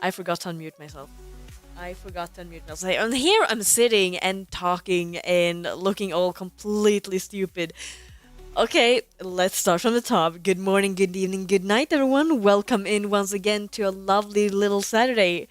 I forgot to unmute myself. And here I'm sitting and talking and looking all completely stupid. Okay, let's start from the top. Good morning, good evening, good night, everyone. Welcome in once again to a lovely little Saturday.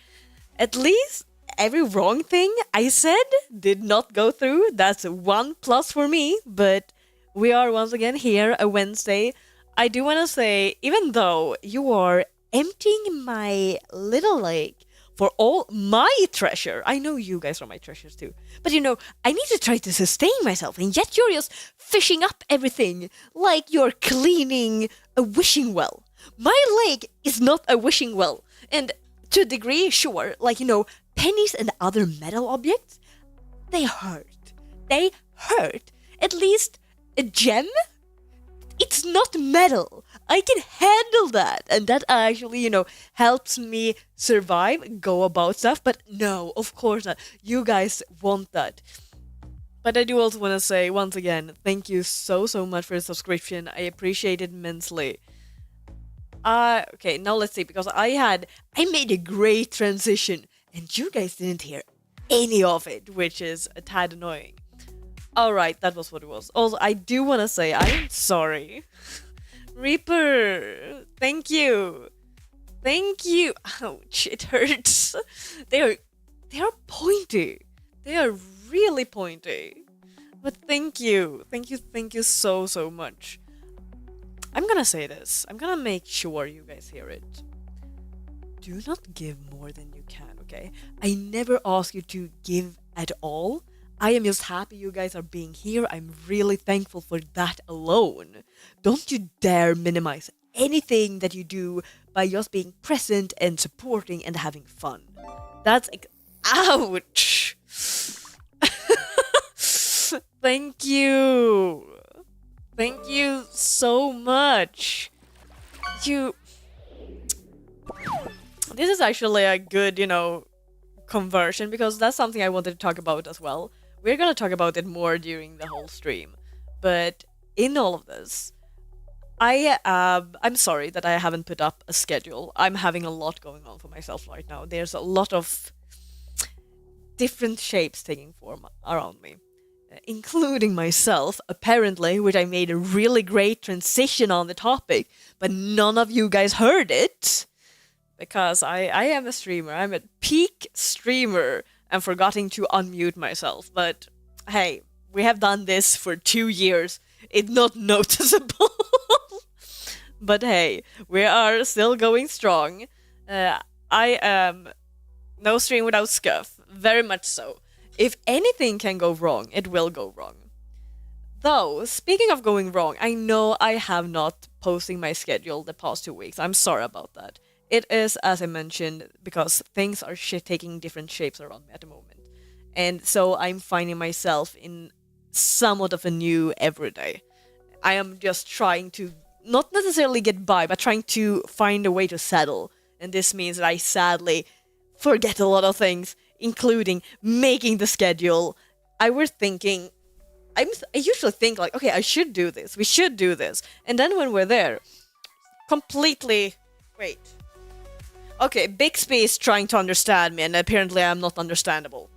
At least every wrong thing I said did not go through. That's a 1+ for me, but we are once again here, a Wednesday. I do want to say, even though you are emptying my little lake for all my treasure, I know you guys are my treasures too, but I need to try to sustain myself, and yet you're just fishing up everything like you're cleaning a wishing well. My lake is not a wishing well, and to a degree, sure, like, pennies and other metal objects, they hurt. They hurt. At least a gem? It's not metal. I can handle that. And that actually, helps me survive, go about stuff. But no, of course not. You guys want that. But I do also want to say, once again, thank you so, so much for the subscription. I appreciate it immensely. Okay, now let's see, because I made a great transition, and you guys didn't hear any of it, which is a tad annoying. Alright, that was what it was. Also, I do want to say, I'm sorry. Reaper, thank you. Thank you. Ouch, it hurts. They are pointy. They are really pointy. But thank you. Thank you so, so much. I'm gonna say this. I'm gonna make sure you guys hear it. Do not give more than you can, okay? I never ask you to give at all. I am just happy you guys are being here. I'm really thankful for that alone. Don't you dare minimize anything that you do by just being present and supporting and having fun. That's like, ouch! Thank you. Thank you so much. You. This is actually a good, conversion because that's something I wanted to talk about as well. We're gonna talk about it more during the whole stream. But in all of this, I'm sorry that I haven't put up a schedule. I'm having a lot going on for myself right now. There's a lot of different shapes taking form around me, including myself, apparently, which I made a really great transition on the topic, but none of you guys heard it. Because I am a streamer. I'm a peak streamer and forgetting to unmute myself. But hey, we have done this for 2 years. It's not noticeable. But hey, we are still going strong. I am no stream without scuff. Very much so. If anything can go wrong, it will go wrong. Though, speaking of going wrong, I know I have not posting my schedule the past 2 weeks. I'm sorry about that. It is, as I mentioned, because things are taking different shapes around me at the moment. And so I'm finding myself in somewhat of a new everyday. I am just trying to, not necessarily get by, but trying to find a way to settle. And this means that I sadly forget a lot of things, including making the schedule. I usually think like, okay, I should do this, we should do this. And then when we're there, completely, wait. Okay, Bixby is trying to understand me, and apparently I'm not understandable.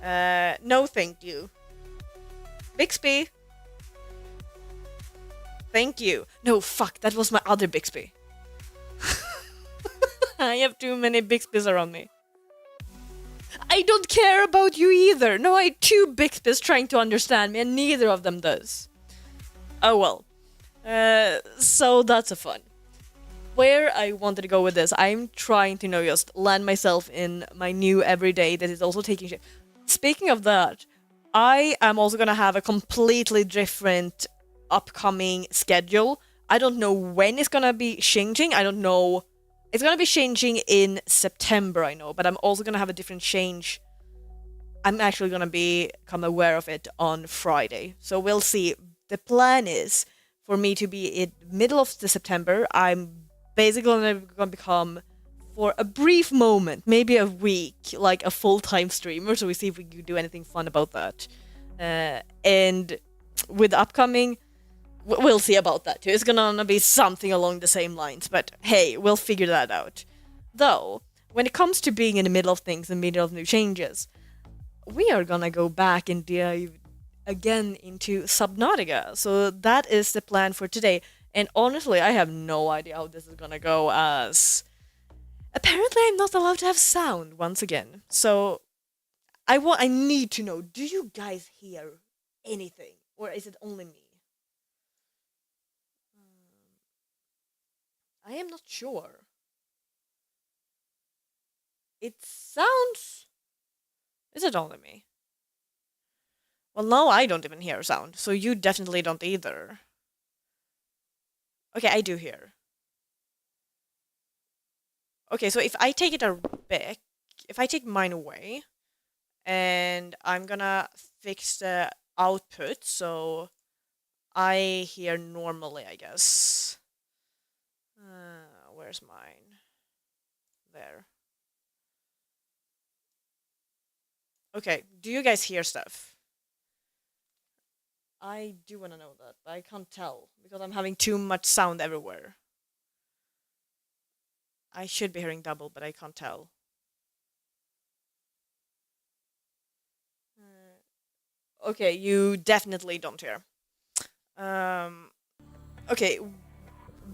No thank you. Bixby? Thank you. No, fuck, that was my other Bixby. I have too many Bixbys around me. I don't care about you either. No, I have 2 Bixbys trying to understand me, and neither of them does. Oh well. So that's a fun. Where I wanted to go with this, I'm trying to, just land myself in my new everyday that is also taking shape. Speaking of that, I am also gonna have a completely different upcoming schedule. I don't know when it's gonna be changing. I don't know. It's gonna be changing in September, I know, but I'm also gonna have a different change. I'm actually gonna become aware of it on Friday. So we'll see. The plan is for me to be in middle of the September. I'm basically gonna become, for a brief moment, maybe a week, like a full-time streamer, so we see if we can do anything fun about that. And with the upcoming, we'll see about that too. It's gonna be something along the same lines, but hey, we'll figure that out. Though, when it comes to being in the middle of things, in the middle of new changes, we are gonna go back and dive again into Subnautica. So that is the plan for today. And honestly, I have no idea how this is gonna go, as apparently I'm not allowed to have sound once again. So I need to know, do you guys hear anything? Or is it only me? I am not sure. It sounds... Is it only me? Well, no, I don't even hear sound, so you definitely don't either. Okay, I do hear. Okay, so if I take it back, if I take mine away, and I'm gonna fix the output, so I hear normally, I guess. Where's mine? There. Okay, do you guys hear stuff? I do want to know that, but I can't tell because I'm having too much sound everywhere. I should be hearing double, but I can't tell. Okay, you definitely don't hear. Okay,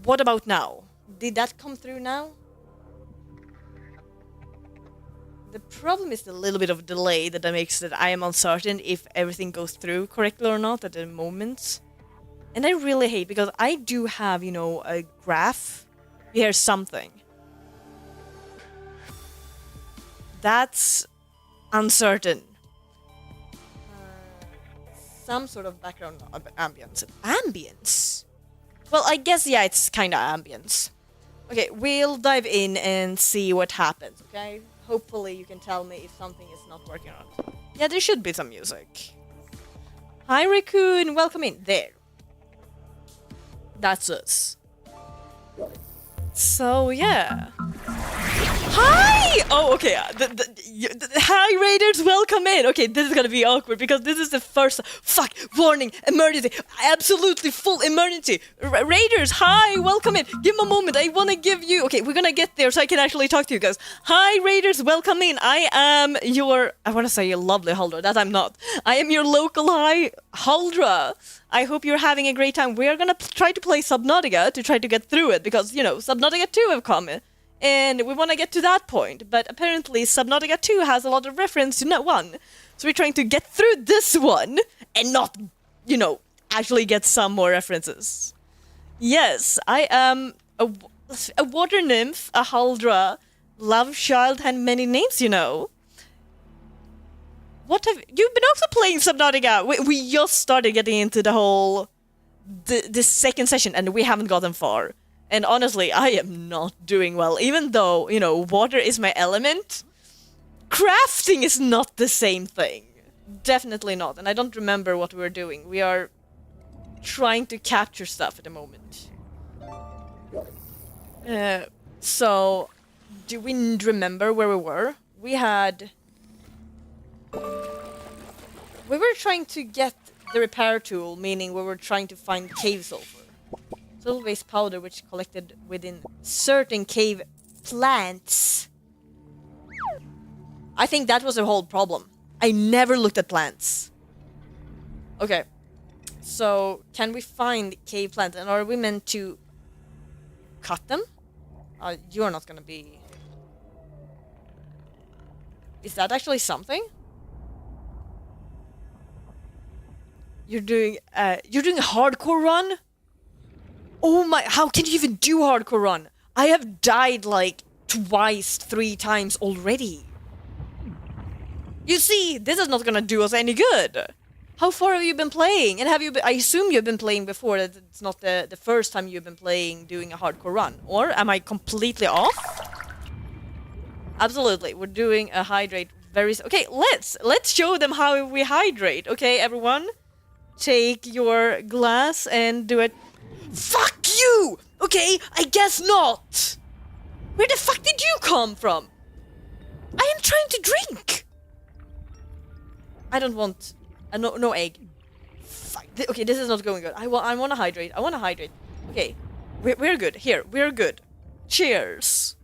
what about now? Did that come through now? The problem is a little bit of delay that makes that I am uncertain if everything goes through correctly or not at the moment. And I really hate, because I do have, you know, a graph. Here's something. That's uncertain. Some sort of background ambience. Ambience? Well, I guess, yeah, it's kind of ambience. Okay, we'll dive in and see what happens, okay? Hopefully you can tell me if something is not working out. Yeah, there should be some music. Hi, Raccoon! Welcome in. There. That's us. So, yeah. Hi! Oh, okay. Hi, Raiders, welcome in. Okay, this is gonna be awkward because this is the first... Fuck! Warning! Emergency! Absolutely full emergency! Raiders, hi! Welcome in! Give me a moment, I wanna give you... Okay, we're gonna get there so I can actually talk to you guys. Hi, Raiders, welcome in! I am your... I wanna say your lovely Huldra, that I'm not. I am your local Huldra. I hope you're having a great time. We're gonna try to play Subnautica to try to get through it because, you know, Subnautica 2 have come. And we want to get to that point, but apparently Subnautica 2 has a lot of reference to that one. So we're trying to get through this one and not, you know, actually get some more references. Yes, I am a water nymph, a Huldra, love child, and many names, you know. What have you've been also playing Subnautica? We just started getting into the whole the second session, and we haven't gotten far. And honestly, I am not doing well. Even though, you know, water is my element, crafting is not the same thing. Definitely not. And I don't remember what we're doing. We are trying to capture stuff at the moment. So, do we remember where we were? We were trying to get the repair tool, meaning we were trying to find cave sulfur. Sulfur-based powder which collected within certain cave plants. I think that was the whole problem. I never looked at plants. Okay. So, can we find cave plants? And are we meant to cut them? You are not gonna be... Is that actually something? You're doing a hardcore run? Oh my, how can you even do hardcore run? I have died like twice, 3 times already. You see, this is not gonna do us any good. How far have you been playing? And have you been, I assume you've been playing before, that it's not the first time you've been playing doing a hardcore run. Or am I completely off? Absolutely, we're doing a hydrate very... Okay, let's show them how we hydrate. Okay, everyone? Take your glass and do it. Fuck you! Okay, I guess not! Where the fuck did you come from? I am trying to drink! I don't want... no egg. Fuck. Okay, this is not going good. I wanna hydrate. I wanna hydrate. Okay, we're good. Here, we're good. Cheers!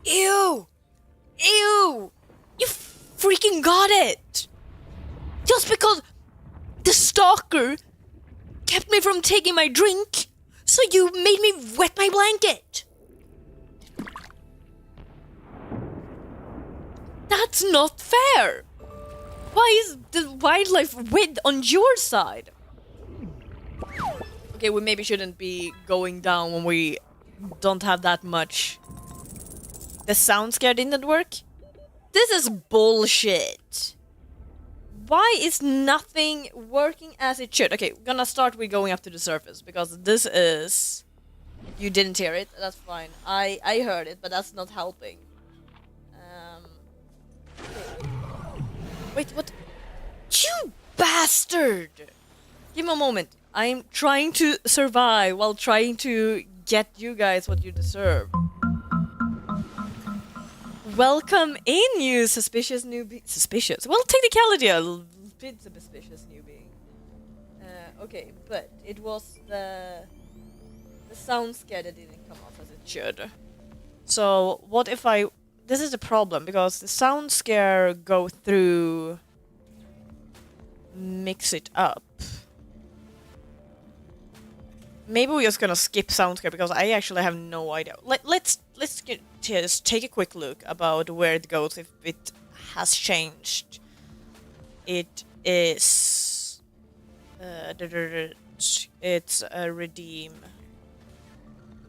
Ew! Ew! You freaking got it! Just because... The stalker kept me from taking my drink, so you made me wet my blanket. That's not fair. Why is the wildlife with on your side? Okay, we maybe shouldn't be going down when we don't have that much. The sound scare didn't work? This is bullshit. Why is nothing working as it should? Okay, we're gonna start with going up to the surface, because this is... You didn't hear it, that's fine. I heard it, but that's not helping. Wait, what? You bastard! Give me a moment. I'm trying to survive while trying to get you guys what you deserve. Welcome in, you suspicious newbie. Suspicious? Well, technicality, a little bit suspicious newbie. Okay, but it was the sound scare that didn't come off as it should. So, what if I... This is the problem, because the sound scare go through... Mix it up. Maybe we're just gonna skip sound scare, because I actually have no idea. Let's just take a quick look about where it goes, if it has changed. It is it's a redeem,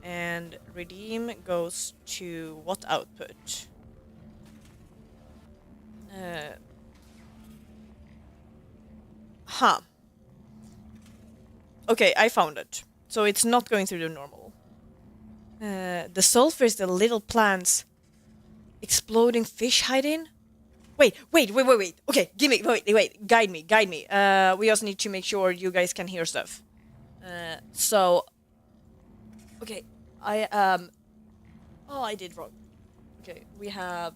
and redeem goes to what output? Huh. Okay, I found it. So it's not going through the normal. The sulfur is the little plants exploding fish hide in. Wait. Okay, wait, guide me. We also need to make sure you guys can hear stuff. Okay, oh, I did wrong. Okay, we have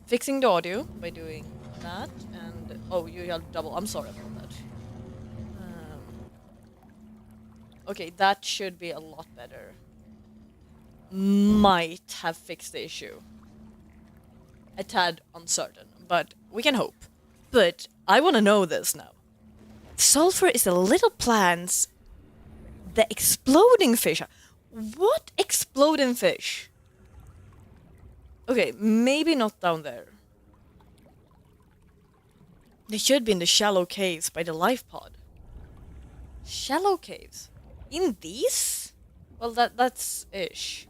fixing the audio by doing that, and oh, you have double. I'm sorry about that. Okay, that should be a lot better. Might have fixed the issue. A tad uncertain, but we can hope. But I want to know this now. Sulfur is the little plants. The exploding fish. What exploding fish? Okay, maybe not down there. They should be in the shallow caves by the life pod. Shallow caves? In these? Well, that's ish.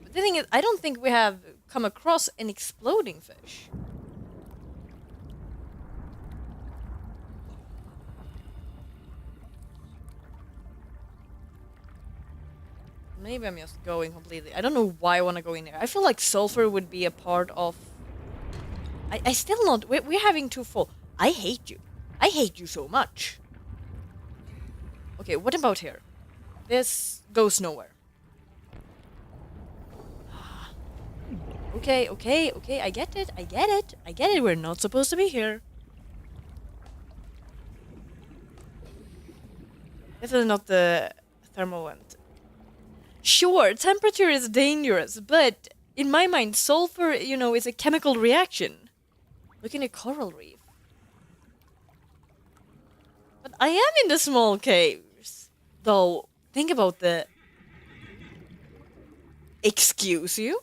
But the thing is, I don't think we have come across an exploding fish. Maybe I'm just going completely. I don't know why I want to go in there. I feel like sulfur would be a part of... I still not... We're having too full. I hate you. I hate you so much. Okay, what about here? This goes nowhere. Okay, I get it. We're not supposed to be here. This is not the thermal vent. Sure, temperature is dangerous, but in my mind, sulfur, you know, is a chemical reaction. Look in a coral reef. But I am in the small caves. Though, think about the... Excuse you?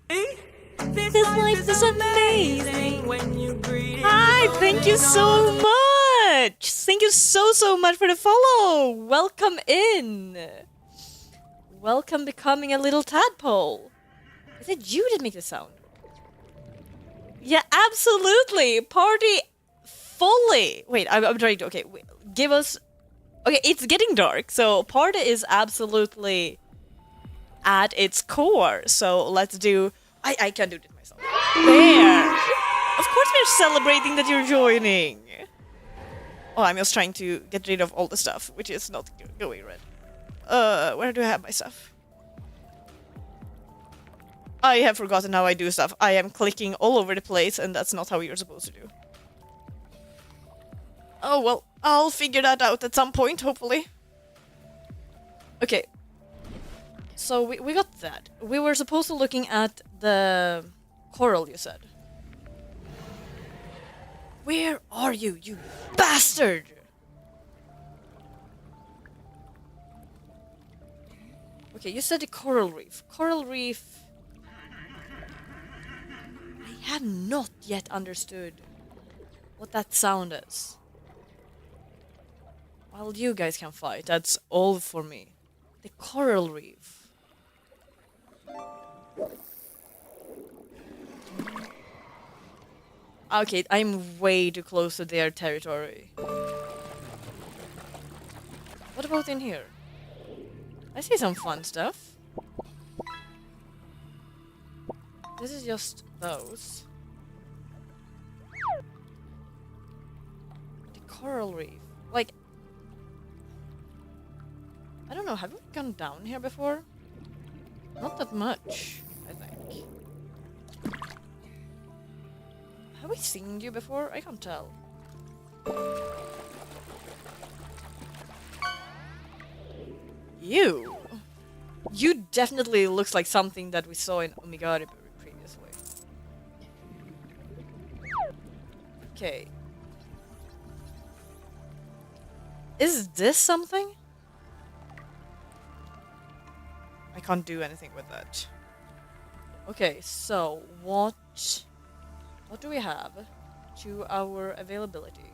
This life is amazing when you greet. Hi, thank you so much. Thank you so much for the follow. Welcome in. Welcome becoming a little tadpole. Is it you that make the sound? Yeah, absolutely. Party fully. Wait, I'm trying to. Okay, wait, give us. Okay, it's getting dark, so party is absolutely at its core. So let's do. I can do it myself. There. Of course, we're celebrating that you're joining. Oh, I'm just trying to get rid of all the stuff, which is not going red. Where do I have my stuff? I have forgotten how I do stuff. I am clicking all over the place, and that's not how you're supposed to do. Oh, well, I'll figure that out at some point, hopefully. Okay. So we got that. We were supposed to looking at the coral, you said. Where are you, you bastard? Okay, you said the coral reef. Coral reef... I have not yet understood what that sound is. While you guys can fight, that's all for me. The coral reef. Okay, I'm way too close to their territory. What about in here? I see some fun stuff. This is just those. The coral reef. Like... I don't know, have we gone down here before? Not that much, I think. Have we seen you before? I can't tell. You? You definitely looks like something that we saw in Omigari previously. Okay. Is this something? I can't do anything with that. Okay, so what... What do we have to our availability?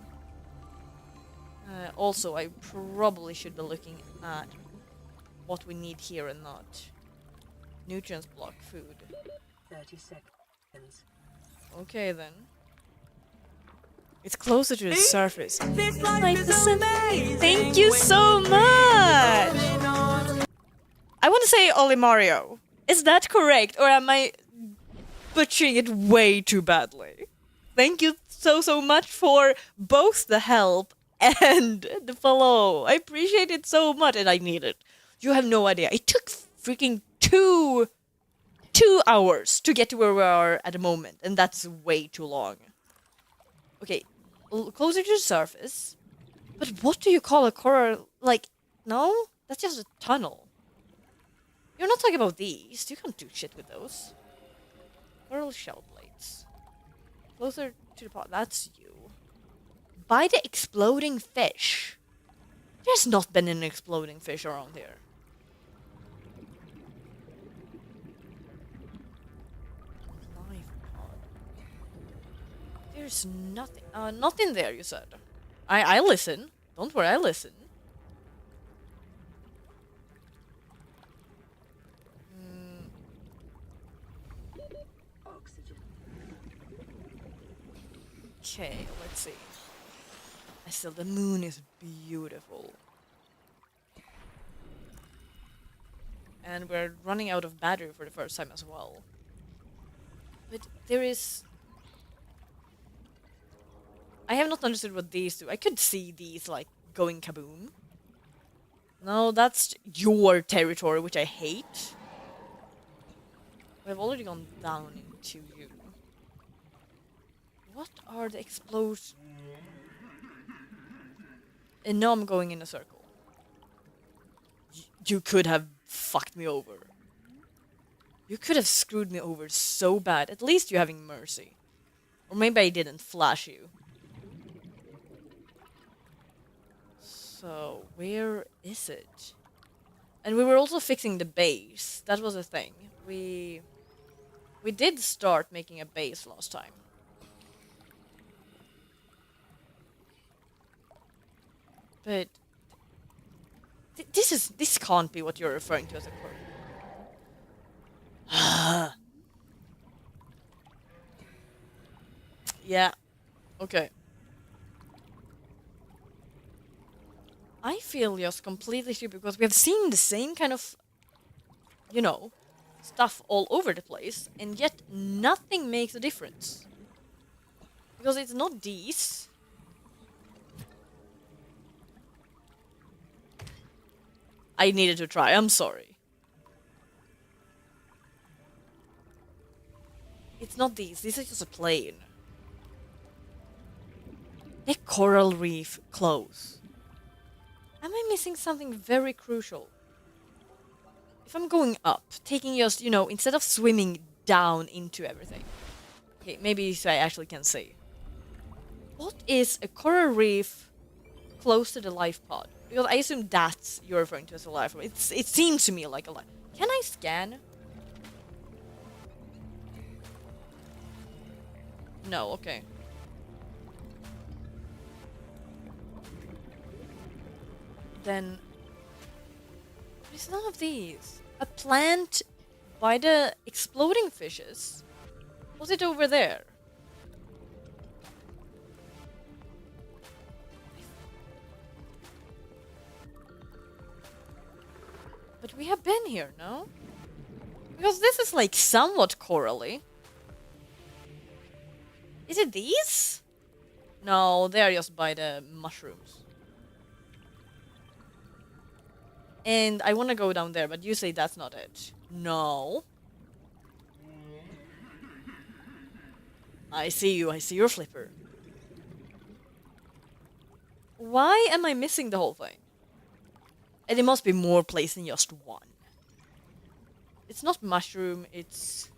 Also, I probably should be looking at what we need here and not. Nutrients block food. 30 seconds. Okay then. It's closer to the surface. This life is so amazing. Thank you so much! I want to say Oli Mario. Is that correct? Or am I butchering it way too badly? Thank you so much for both the help and the follow. I appreciate it so much and I need it. You have no idea. It took freaking two hours to get to where we are at the moment, and that's way too long. Okay, closer to the surface. But what do you call a coral? Like, no? That's just a tunnel. You're not talking about these. You can't do shit with those. Coral shell plates. Closer to the pot. That's you. By the exploding fish. There's not been an exploding fish around here. Life pod. There's nothing. Nothing there, you said. I listen. Don't worry, I listen. Oxygen. Okay, let's see. Still, the moon is beautiful. And we're running out of battery for the first time as well. But there is... I have not understood what these do. I could see these, like, going kaboom. No, that's your territory, which I hate. We've already gone down into you. What are the explosions? And now I'm going in a circle. You could have fucked me over. You could have screwed me over so bad. At least you're having mercy. Or maybe I didn't flash you. So, where is it? And we were also fixing the base. That was a thing. We did start making a base last time. But this can't be what you're referring to as a quirk. Yeah. Okay. I feel just completely stupid because we have seen the same kind of, you know, stuff all over the place, and yet nothing makes a difference. Because it's not these. I needed to try, I'm sorry. It's not these, this is just a plane. The coral reef close. Am I missing something very crucial? If I'm going up, taking just, you know, instead of swimming down into everything. Okay, maybe so I actually can see. What is a coral reef close to the life pod? Because I assume that's you're referring to as a life pod. It seems to me like a life. Can I scan? No, okay. Then there's none of these. A plant by the exploding fishes. Was it over there? But we have been here, no? Because this is like somewhat corally. Is it these? No, they're just by the mushrooms. And I want to go down there, but you say that's not it. No. I see you. I see your flipper. Why am I missing the whole thing? And it must be more places than just one. It's not mushroom, it's...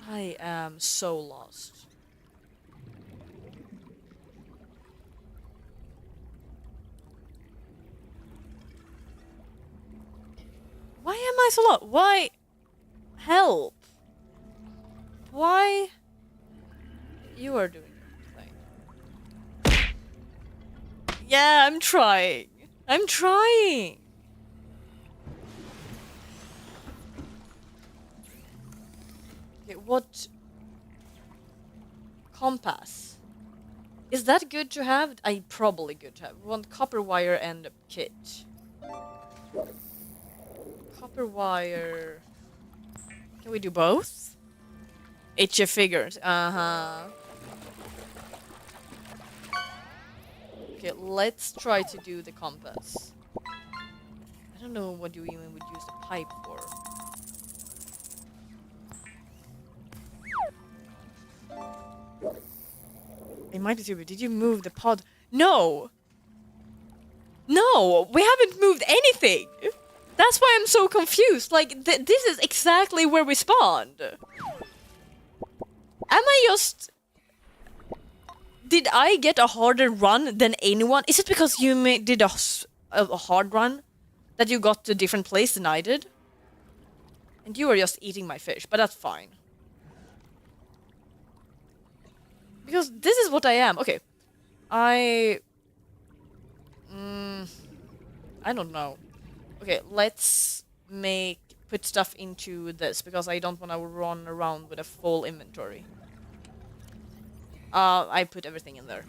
I am so lost. Why am I so lost? Why? Help! Why? You are doing your thing. Yeah, I'm trying. I'm trying. Okay, what? Compass. Is that good to have? Probably good to have. We want copper wire and a kit. Copper wire. Can we do both? Itchy figures. Uh-huh. Okay, let's try to do the compass. I don't know what you even would use the pipe for. It might be stupid. Did you move the pod? No! No! We haven't moved anything! That's why I'm so confused. Like, this is exactly where we spawned. Am I just... Did I get a harder run than anyone? Is it because you did a hard run that you got to a different place than I did? And you were just eating my fish, but that's fine. Because this is what I am. Okay. I don't know. Okay, let's put stuff into this because I don't want to run around with a full inventory. I put everything in there.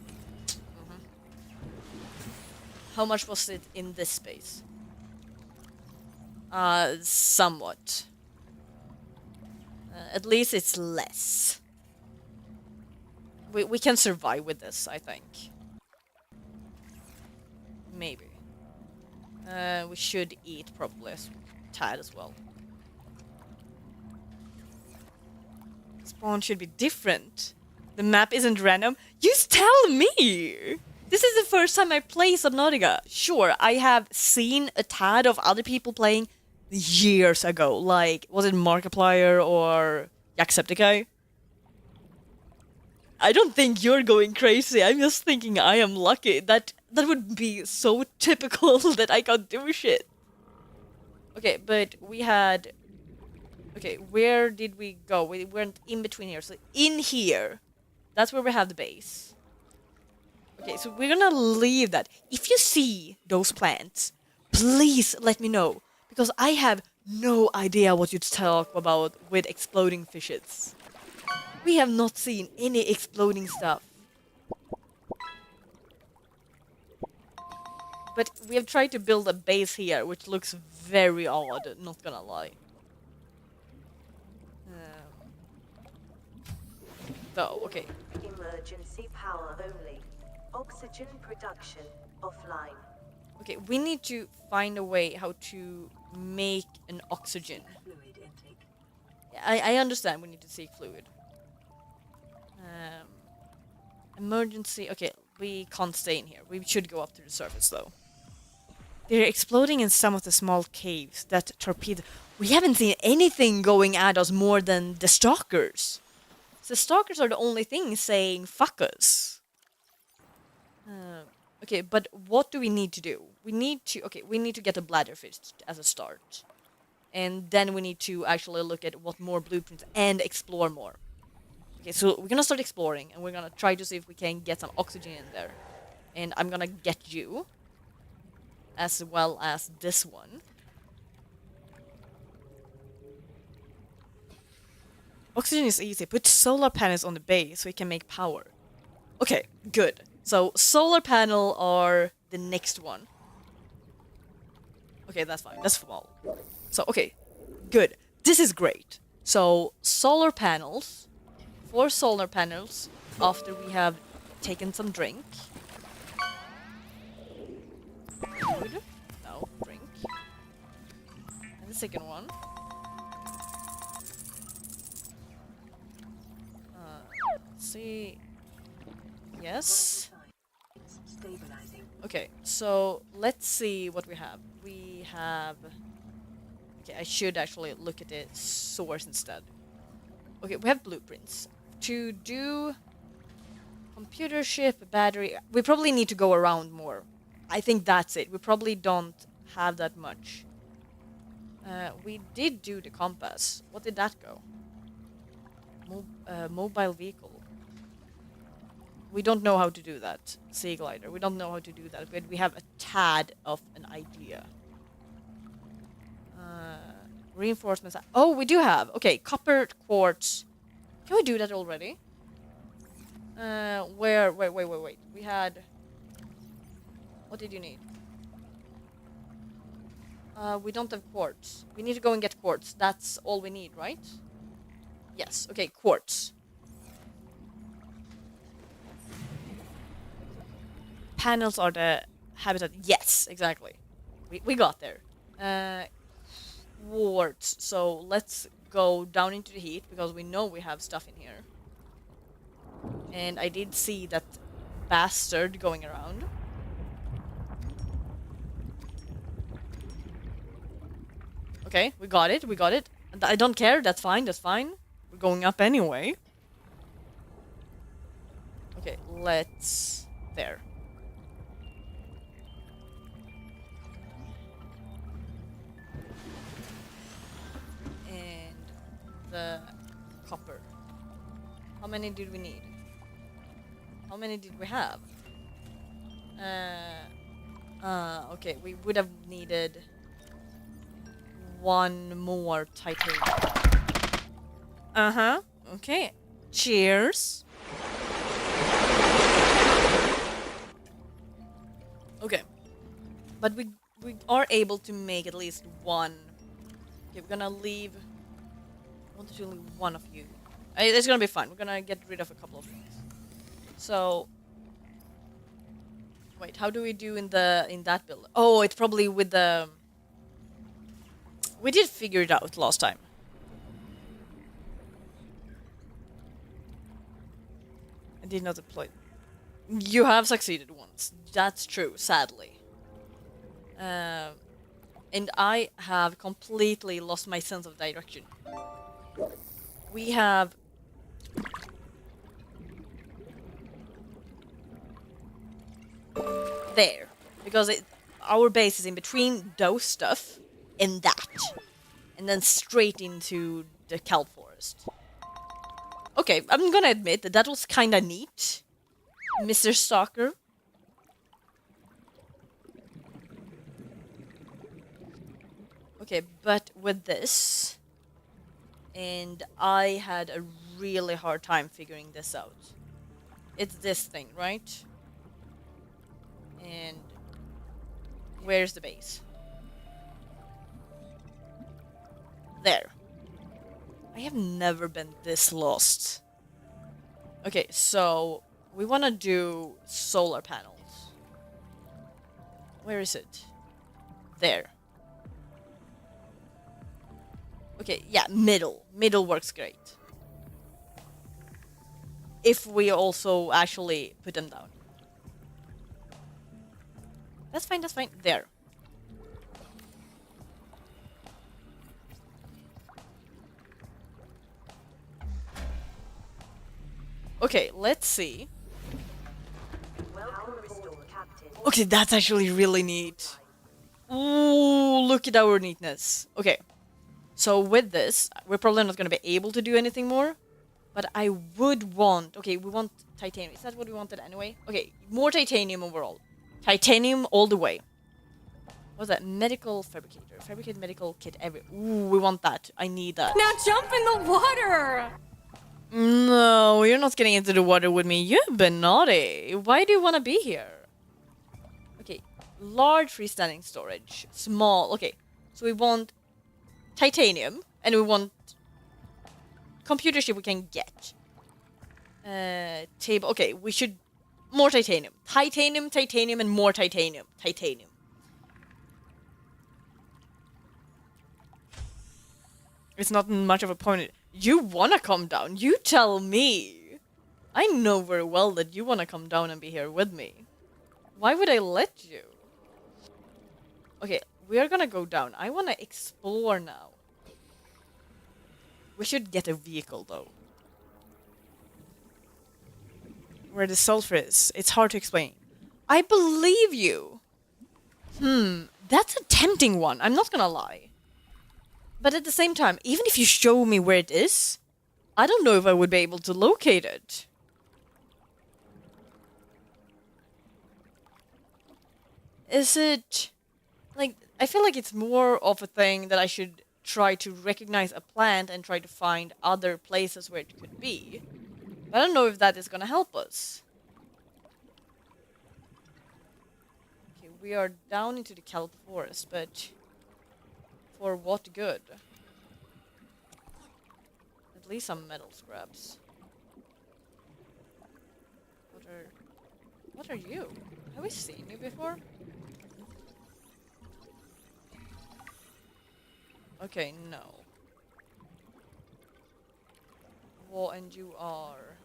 How much was it in this space? Somewhat. At least it's less. We can survive with this, I think. Maybe. We should eat probably a tad as well. Spawn should be different. The map isn't random. You tell me! This is the first time I play Subnautica. Sure, I have seen a tad of other people playing years ago. Like, was it Markiplier or Jacksepticeye? I don't think you're going crazy. I'm just thinking I am lucky. That would be so typical that I can't do shit. Okay, but we had... Okay, where did we go? We went in between here. So in here, that's where we have the base. Okay, so we're gonna leave that. If you see those plants, please let me know. Because I have no idea what you talk about with exploding fishes. We have not seen any exploding stuff. But we have tried to build a base here, which looks very odd, not gonna lie. So, okay. Emergency power only. Oxygen production offline. Okay, we need to find a way how to make an oxygen. Fluid intake. I understand we need to seek fluid. Emergency... Okay, we can't stay in here. We should go up to the surface, though. They're exploding in some of the small caves that torpedo... We haven't seen anything going at us more than the stalkers. The stalkers are the only thing saying, fuck us. Okay, but what do we need to do? We need to get a bladderfish as a start. And then we need to actually look at what more blueprints and explore more. Okay, so we're gonna start exploring and we're gonna try to see if we can get some oxygen in there. And I'm gonna get you. As well as this one. Oxygen is easy. Put solar panels on the base so we can make power. Okay, good. So, solar panel are the next one. Okay, that's fine. That's small. So, okay. Good. This is great. So, solar panels. 4 solar panels after we have taken some drink. Food. No, drink. And the second one. Let's see. Yes. Stabilizing. Okay, so let's see what we have. We have... Okay, I should actually look at the source instead. Okay, we have blueprints. To do... Computer ship, battery... We probably need to go around more. I think that's it. We probably don't have that much. We did do the compass. What did that go? Mobile vehicle. We don't know how to do that. Sea glider. We don't know how to do that, but we have a tad of an idea. Reinforcements. Oh, we do have. Okay, copper quartz. Can we do that already? Where? Wait. We had. What did you need? We don't have quartz. We need to go and get quartz. That's all we need, right? Yes. Okay, quartz. Panels are the habitat. Yes, exactly. We got there. Quartz. So let's go down into the heat because we know we have stuff in here. And I did see that bastard going around. Okay, we got it. I don't care. That's fine. We're going up anyway. Okay, let's... There. And the copper. How many did we need? How many did we have? Okay, we would have needed one more titanium. Okay. Cheers. Okay. But we are able to make at least one. Okay, we're gonna leave... I want to leave one of you. It's gonna be fun. We're gonna get rid of a couple of things. So... Wait, how do we do in that build? Oh, it's probably with the... We did figure it out last time. I did not deploy. You have succeeded once. That's true, sadly. And I have completely lost my sense of direction. We have... There. Because our base is in between those stuff and that. And then straight into the kelp forest. Okay, I'm gonna admit that was kinda neat, Mr. Stalker. Okay, but with this... And I had a really hard time figuring this out. It's this thing, right? And... Where's the base? There. I have never been this lost. Okay, so we want to do solar panels. Where is it? There. Okay, yeah, middle. Middle works great. If we also actually put them down. That's fine, that's fine. There. Okay, let's see. Okay, that's actually really neat. Ooh, look at our neatness. Okay. So with this, we're probably not going to be able to do anything more. But I would want... Okay, we want titanium. Is that what we wanted anyway? Okay, more titanium overall. Titanium all the way. What's that? Medical fabricator. Fabricate medical kit every... Ooh, we want that. I need that. Now jump in the water! No, you're not getting into the water with me. You've been naughty. Why do you want to be here? Okay, large freestanding storage. Small. Okay, so we want titanium. And we want computer chip we can get. Table. Okay, we should... More titanium. Titanium, titanium, and more titanium. Titanium. It's not much of a point. You wanna come down? You tell me. I know very well that you wanna come down and be here with me. Why would I let you? Okay, we are gonna go down. I wanna explore now. We should get a vehicle though. Where the sulfur is. It's hard to explain. I believe you. That's a tempting one. I'm not gonna lie. But at the same time, even if you show me where it is, I don't know if I would be able to locate it. Is it... like, I feel like it's more of a thing that I should try to recognize a plant and try to find other places where it could be. But I don't know if that is gonna help us. Okay, we are down into the kelp forest, but for what good? At least some metal scraps. What are you? Have we seen you before? Okay, no. Well, and you are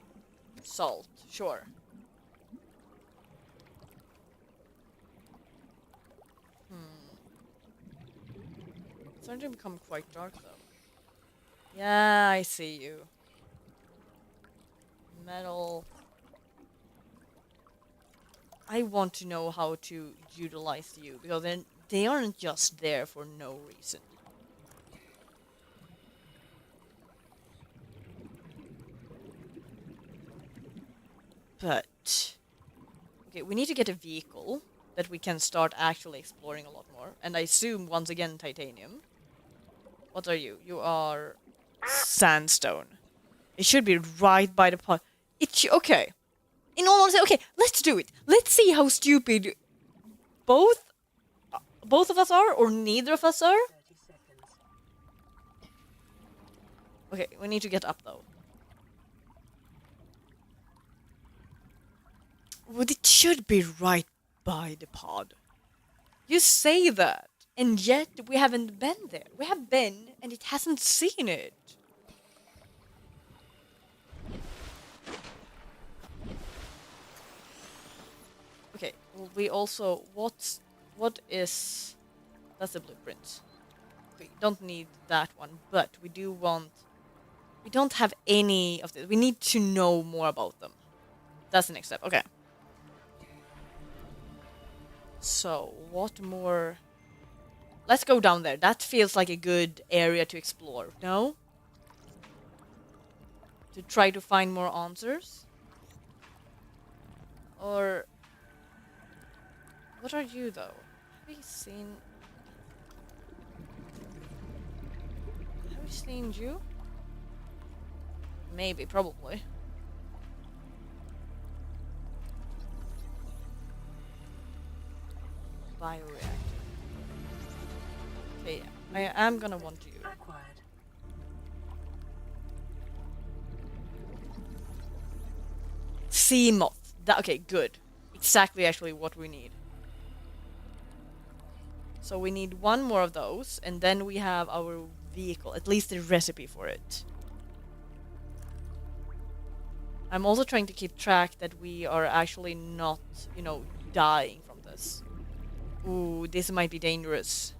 salt, sure. It's starting to become quite dark though. Yeah, I see you. Metal. I want to know how to utilize you because then they aren't just there for no reason. But okay, we need to get a vehicle that we can start actually exploring a lot more. And I assume once again titanium. What are you? You are sandstone. It should be right by the pot. Okay. In all honesty, okay, let's do it. Let's see how stupid both of us are, or neither of us are. 30 seconds. Okay, we need to get up though. Well, it should be right by the pod. You say that, and yet we haven't been there. We have been, and it hasn't seen it. Okay, well, we also... What is... That's the blueprint. We don't need that one, but we do want... We don't have any of this. We need to know more about them. That's the next step. Okay. So, what more... Let's go down there. That feels like a good area to explore, no? To try to find more answers? Or... What are you, though? Have we seen... Have we seen you? Maybe, probably. Bioreactor. Okay, I am gonna want you. Acquired. Sea moth. Okay, good. Exactly actually what we need. So we need one more of those, and then we have our vehicle, at least the recipe for it. I'm also trying to keep track that we are actually not, you know, dying from this. Ooh, this might be dangerous.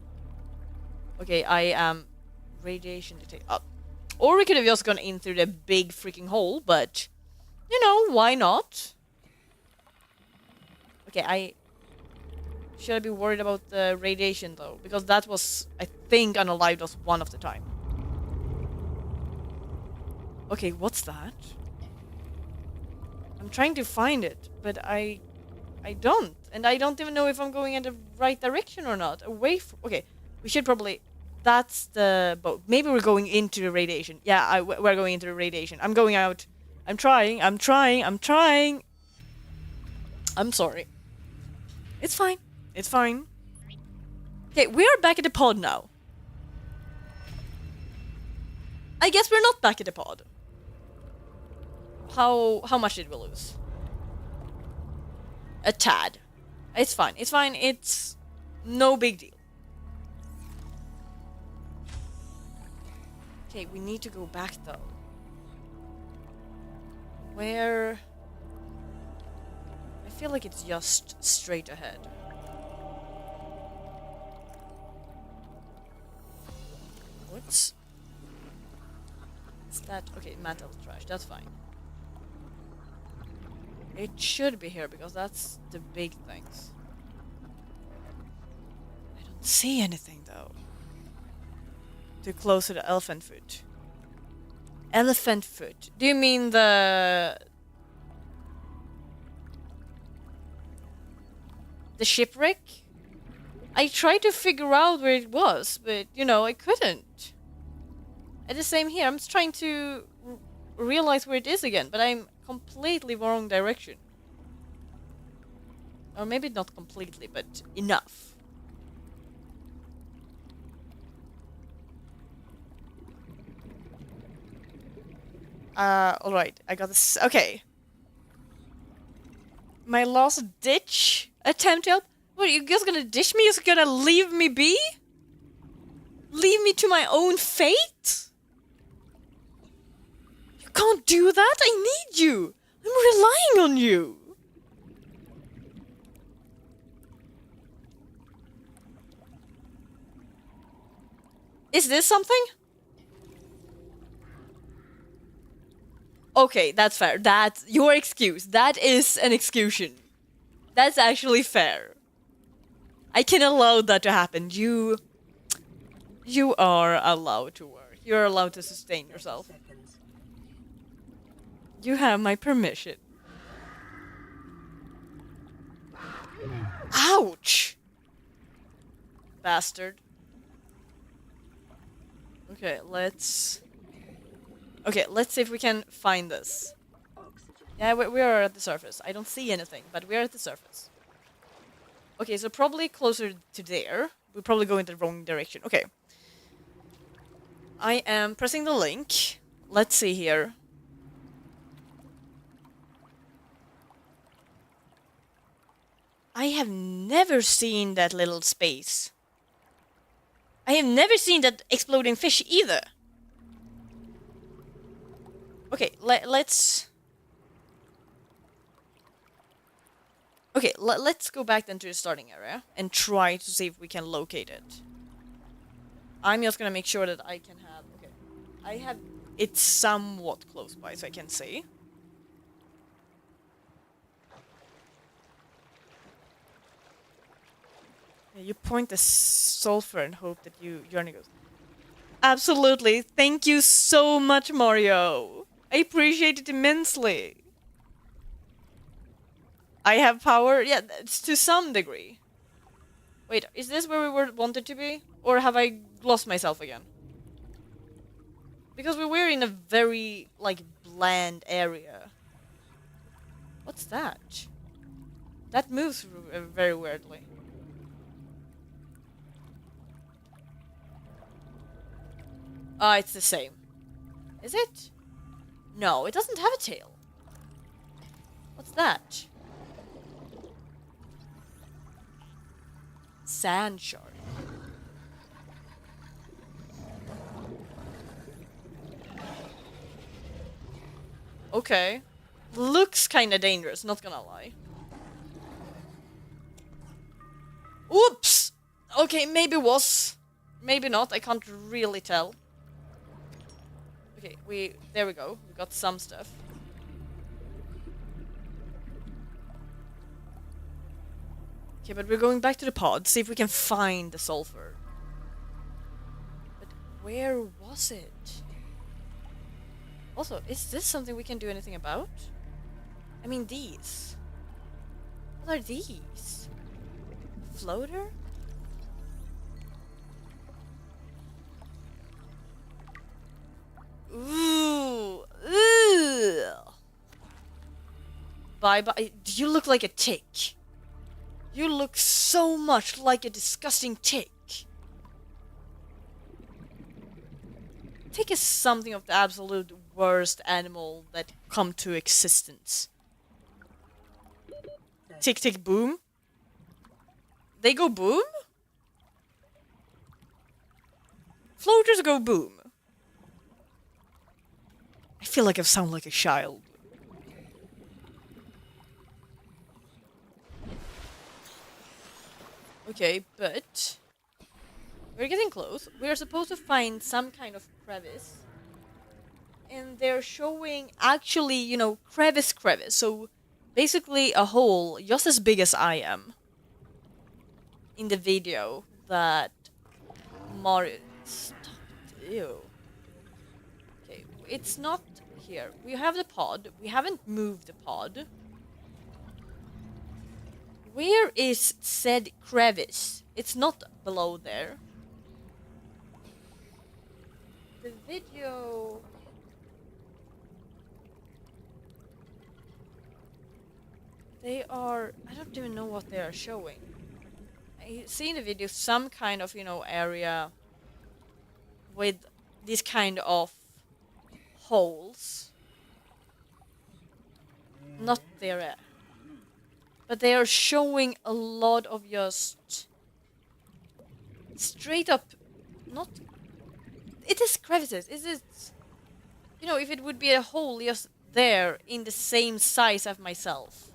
Okay, I am radiation detect. Or we could have just gone in through the big freaking hole, but you know, why not? Okay, should I be worried about the radiation though? Because that was, I think, unalived us one of the time. Okay, what's that? I'm trying to find it, but I don't. And I don't even know if I'm going in the right direction or not. Okay, we should probably... That's the boat. Maybe we're going into the radiation. Yeah, we're going into the radiation. I'm going out. I'm trying. I'm sorry. It's fine. It's fine. Okay, we are back at the pod now. I guess we're not back at the pod. How much did we lose? A tad. It's fine. It's fine. It's no big deal. Okay, we need to go back though. Where? I feel like it's just straight ahead. What's... Is that... Okay, metal trash. That's fine. It should be here because that's the big things. I don't see anything though. Too close to the elephant foot. Elephant foot. Do you mean the shipwreck? I tried to figure out where it was, but you know, I couldn't. And the same here. I'm just trying to realize where it is again, but I'm completely wrong direction. Or maybe not completely, but enough. Alright, I got this. Okay. My last ditch attempt to help? What, are you guys gonna ditch me? You're gonna leave me be? Leave me to my own fate? You can't do that! I need you! I'm relying on you! Is this something? Okay, that's fair. That's your excuse. That is an excuse. That's actually fair. I can allow that to happen. You are allowed to work. You're allowed to sustain yourself. You have my permission. Ouch! Bastard. Okay, let's see if we can find this. Yeah, we are at the surface. I don't see anything, but we are at the surface. Okay, so probably closer to there. We probably go in the wrong direction. Okay. I am pressing the link. Let's see here. I have never seen that little space. I have never seen that exploding fish either. Okay, let's... Okay, let's go back then to the starting area and try to see if we can locate it. I'm just gonna make sure that I can have... Okay, I have it somewhat close by so I can see. You point the sulfur and hope that Journey goes. Absolutely. Thank you so much, Mario. I appreciate it immensely. I have power? Yeah, to some degree. Wait, is this where we wanted to be? Or have I lost myself again? Because we were in a very, like, bland area. What's that? That moves very weirdly. Ah, it's the same. Is it? No, it doesn't have a tail. What's that? Sand shark. Okay. Looks kinda dangerous, not gonna lie. Oops! Okay, maybe was. Maybe not, I can't really tell. Okay, there we go. We got some stuff. Okay, but we're going back to the pod, see if we can find the sulfur. But where was it? Also, is this something we can do anything about? I mean, these. What are these? Floater? Ooh. Ugh. Bye-bye. You look like a tick. You look so much like a disgusting tick. Tick is something of the absolute worst animal that come to existence. Tick, tick, boom. They go boom? Floaters go boom. I feel like I sound like a child. Okay, but we're getting close. We're supposed to find some kind of crevice. And they're showing actually, you know, crevice. So basically a hole just as big as I am in the video that Mario... Stop Ew. Okay, it's not here. We have the pod. We haven't moved the pod. Where is said crevice? It's not below there. The video... They are... I don't even know what they are showing. I see in the video some kind of, you know, area with this kind of holes. Not there. But they are showing a lot of just straight up, not... It is crevices. Is it... You know, if it would be a hole just there in the same size as myself.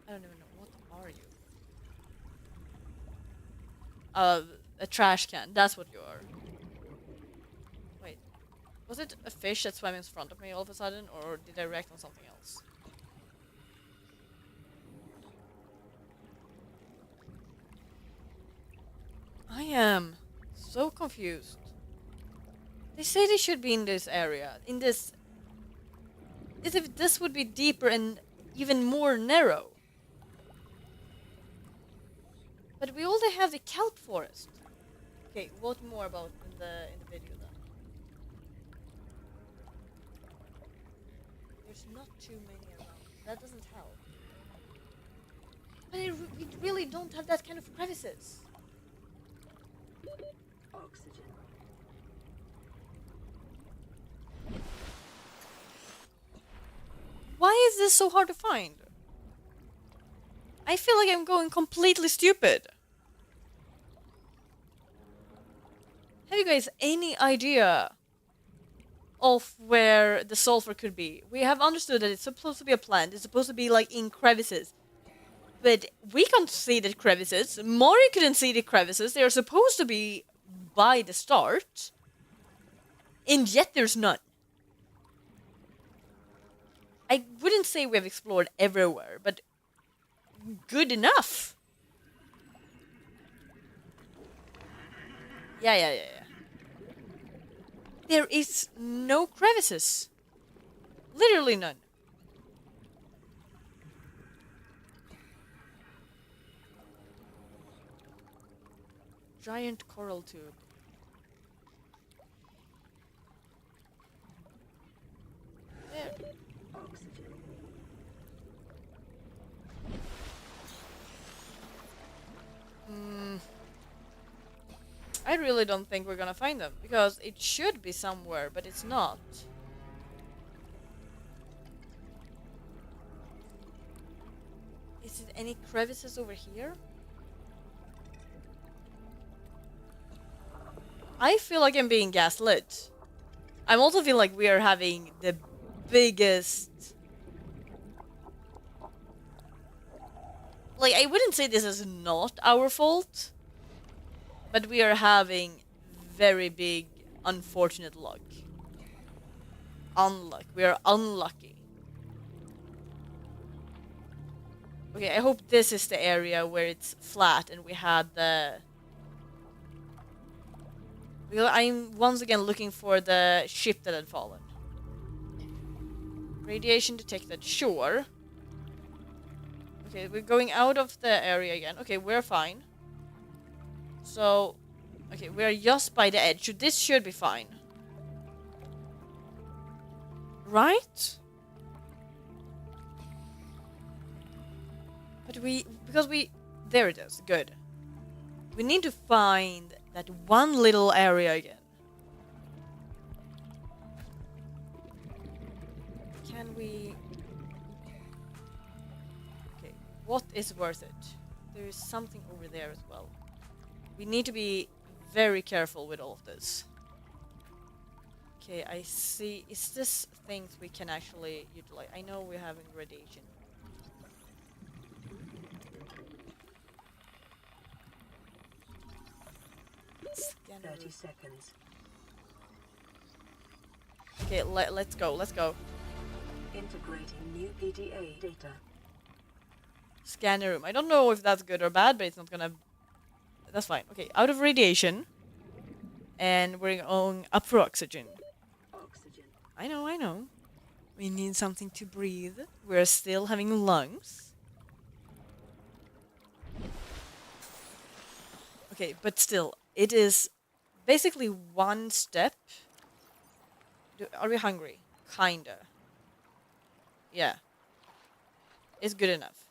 I don't even know. What are you? A trash can. That's what you are. Wait. Was it a fish that swam in front of me all of a sudden? Or did I react on something else? I am so confused. They say they should be in this area. In this... As if this would be deeper and even more narrow. But we only have the kelp forest. Okay, what more about in the video then? There's not too many around. That doesn't help. But we really don't have that kind of crevices. Oxygen. Why is this so hard to find? I feel like I'm going completely stupid. Have you guys any idea of where the sulfur could be? We have understood that it's supposed to be a plant. It's supposed to be like in crevices. But we can't see the crevices. Mori couldn't see the crevices. They are supposed to be by the start. And yet there's none. I wouldn't say we have explored everywhere, but good enough. Yeah. There is no crevices. Literally none. Giant coral tube. There. Oxygen. I really don't think we're gonna find them, because it should be somewhere, but it's not. Is it any crevices over here? I feel like I'm being gaslit. I also feel like we are having the biggest... Like, I wouldn't say this is not our fault, but we are having very big, unfortunate luck. Unluck. We are unlucky. Okay, I hope this is the area where it's flat and we had the... Because I'm once again looking for the ship that had fallen. Radiation detected, sure. Okay, we're going out of the area again. Okay, we're fine. So, okay, we're just by the edge. So this should be fine. Right? But there it is, good. We need to find that one little area again. Can we... Okay, what is worth it? There is something over there as well. We need to be very careful with all of this. Okay, I see. Is this things we can actually utilize? I know we're having radiation. Scanner. 30 seconds. Okay, let's go. Integrating new PDA data. Scanner room. I don't know if that's good or bad, but it's not gonna That's fine. Okay, out of radiation. And we're going up for oxygen. Oxygen. I know, I know. We need something to breathe. We're still having lungs. Okay, but still, it is basically one step. Are we hungry? Kinda. Yeah. It's good enough.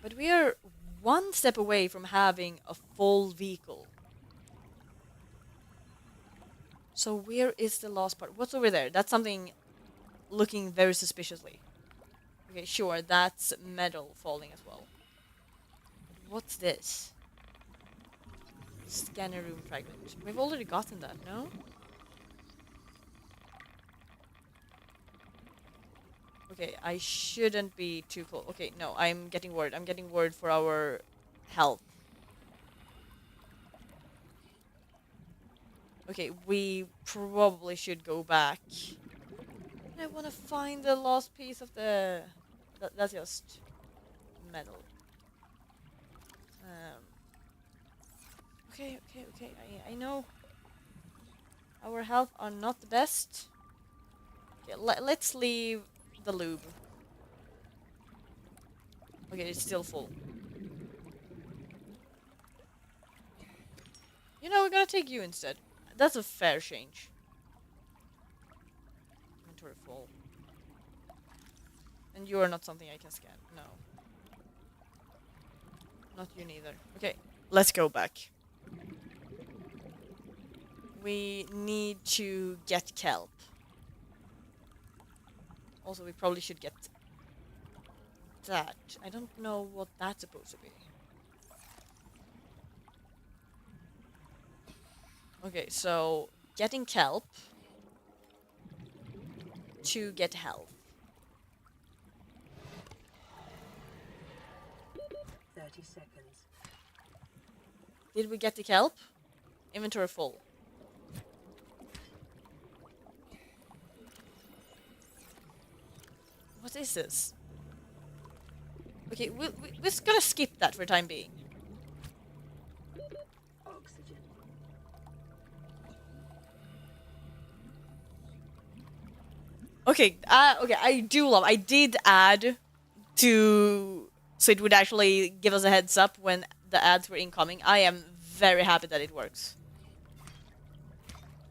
But we are one step away from having a full vehicle. So where is the last part? What's over there? That's something looking very suspiciously. Okay, sure, that's metal falling as well. What's this? Scanner room fragment. We've already gotten that, no? Okay, I shouldn't be too close. Okay, no, I'm getting worried. I'm getting worried for our health. Okay, we probably should go back. I want to find the last piece of the... that's just metal. Okay, I know our health are not the best. Okay, let's leave the lube. Okay, it's still full. You know, we're gonna take you instead. That's a fair change. Inventory full. And you are not something I can scan. No. Not you neither. Okay, let's go back. We need to get kelp. Also, we probably should get that. I don't know what that's supposed to be. Okay, so getting kelp to get health. 30 seconds. Did we get the kelp? Inventory full. What is this? Okay, we're just gonna skip that for the time being. Oxygen. Okay, okay, I did add to... so it would actually give us a heads up when the ads were incoming. I am very happy that it works.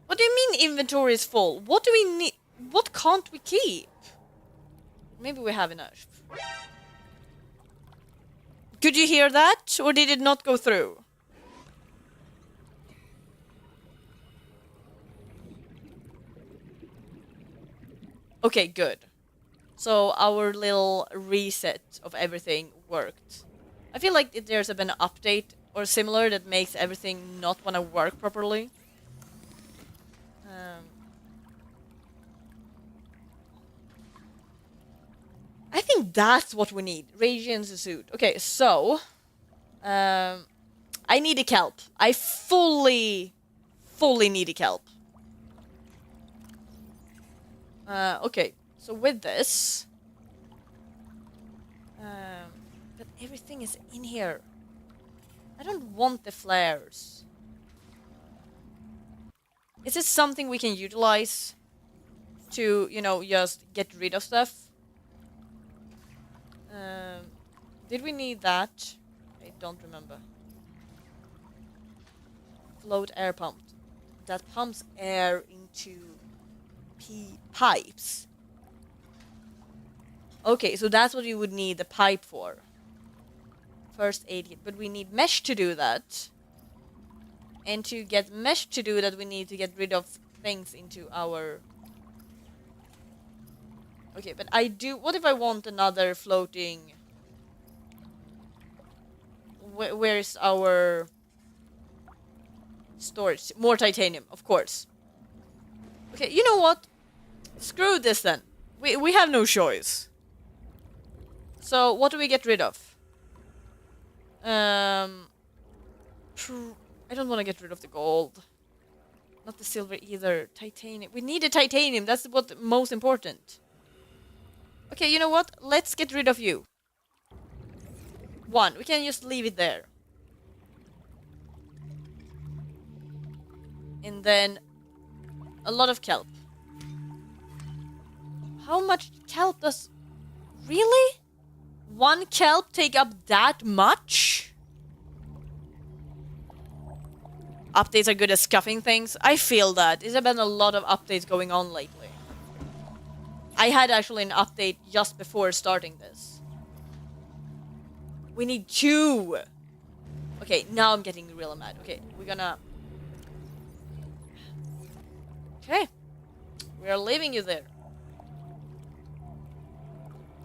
What do you mean inventory is full? What do we need? What can't we keep? Maybe we have enough. Could you hear that? Or did it not go through? Okay, good. So our little reset of everything worked. I feel like there's been an update or similar that makes everything not want to work properly. I think that's what we need. Radiance suit. Okay, so... I need a kelp. I fully need a kelp. Okay. So with this... but everything is in here. I don't want the flares. Is this something we can utilize to, you know, just get rid of stuff? Did we need that? I don't remember. Float air pump. That pumps air into pipes. Okay, so that's what you would need the pipe for. First aid kit. But we need mesh to do that. And to get mesh to do that, we need to get rid of things into our... Okay, but I do... What if I want another floating... Where's our... storage? More titanium, of course. Okay, you know what? Screw this then. We have no choice. So, what do we get rid of? I don't want to get rid of the gold. Not the silver either. Titanium. We need a titanium. That's what's most important. Okay, you know what? Let's get rid of you. 1. We can just leave it there. And then a lot of kelp. How much kelp does... Really? 1 kelp take up that much? Updates are good at scuffing things. I feel that. There's been a lot of updates going on lately. I had actually an update just before starting this. We need 2. Okay, now I'm getting real mad. Okay, we're gonna... Okay. We are leaving you there.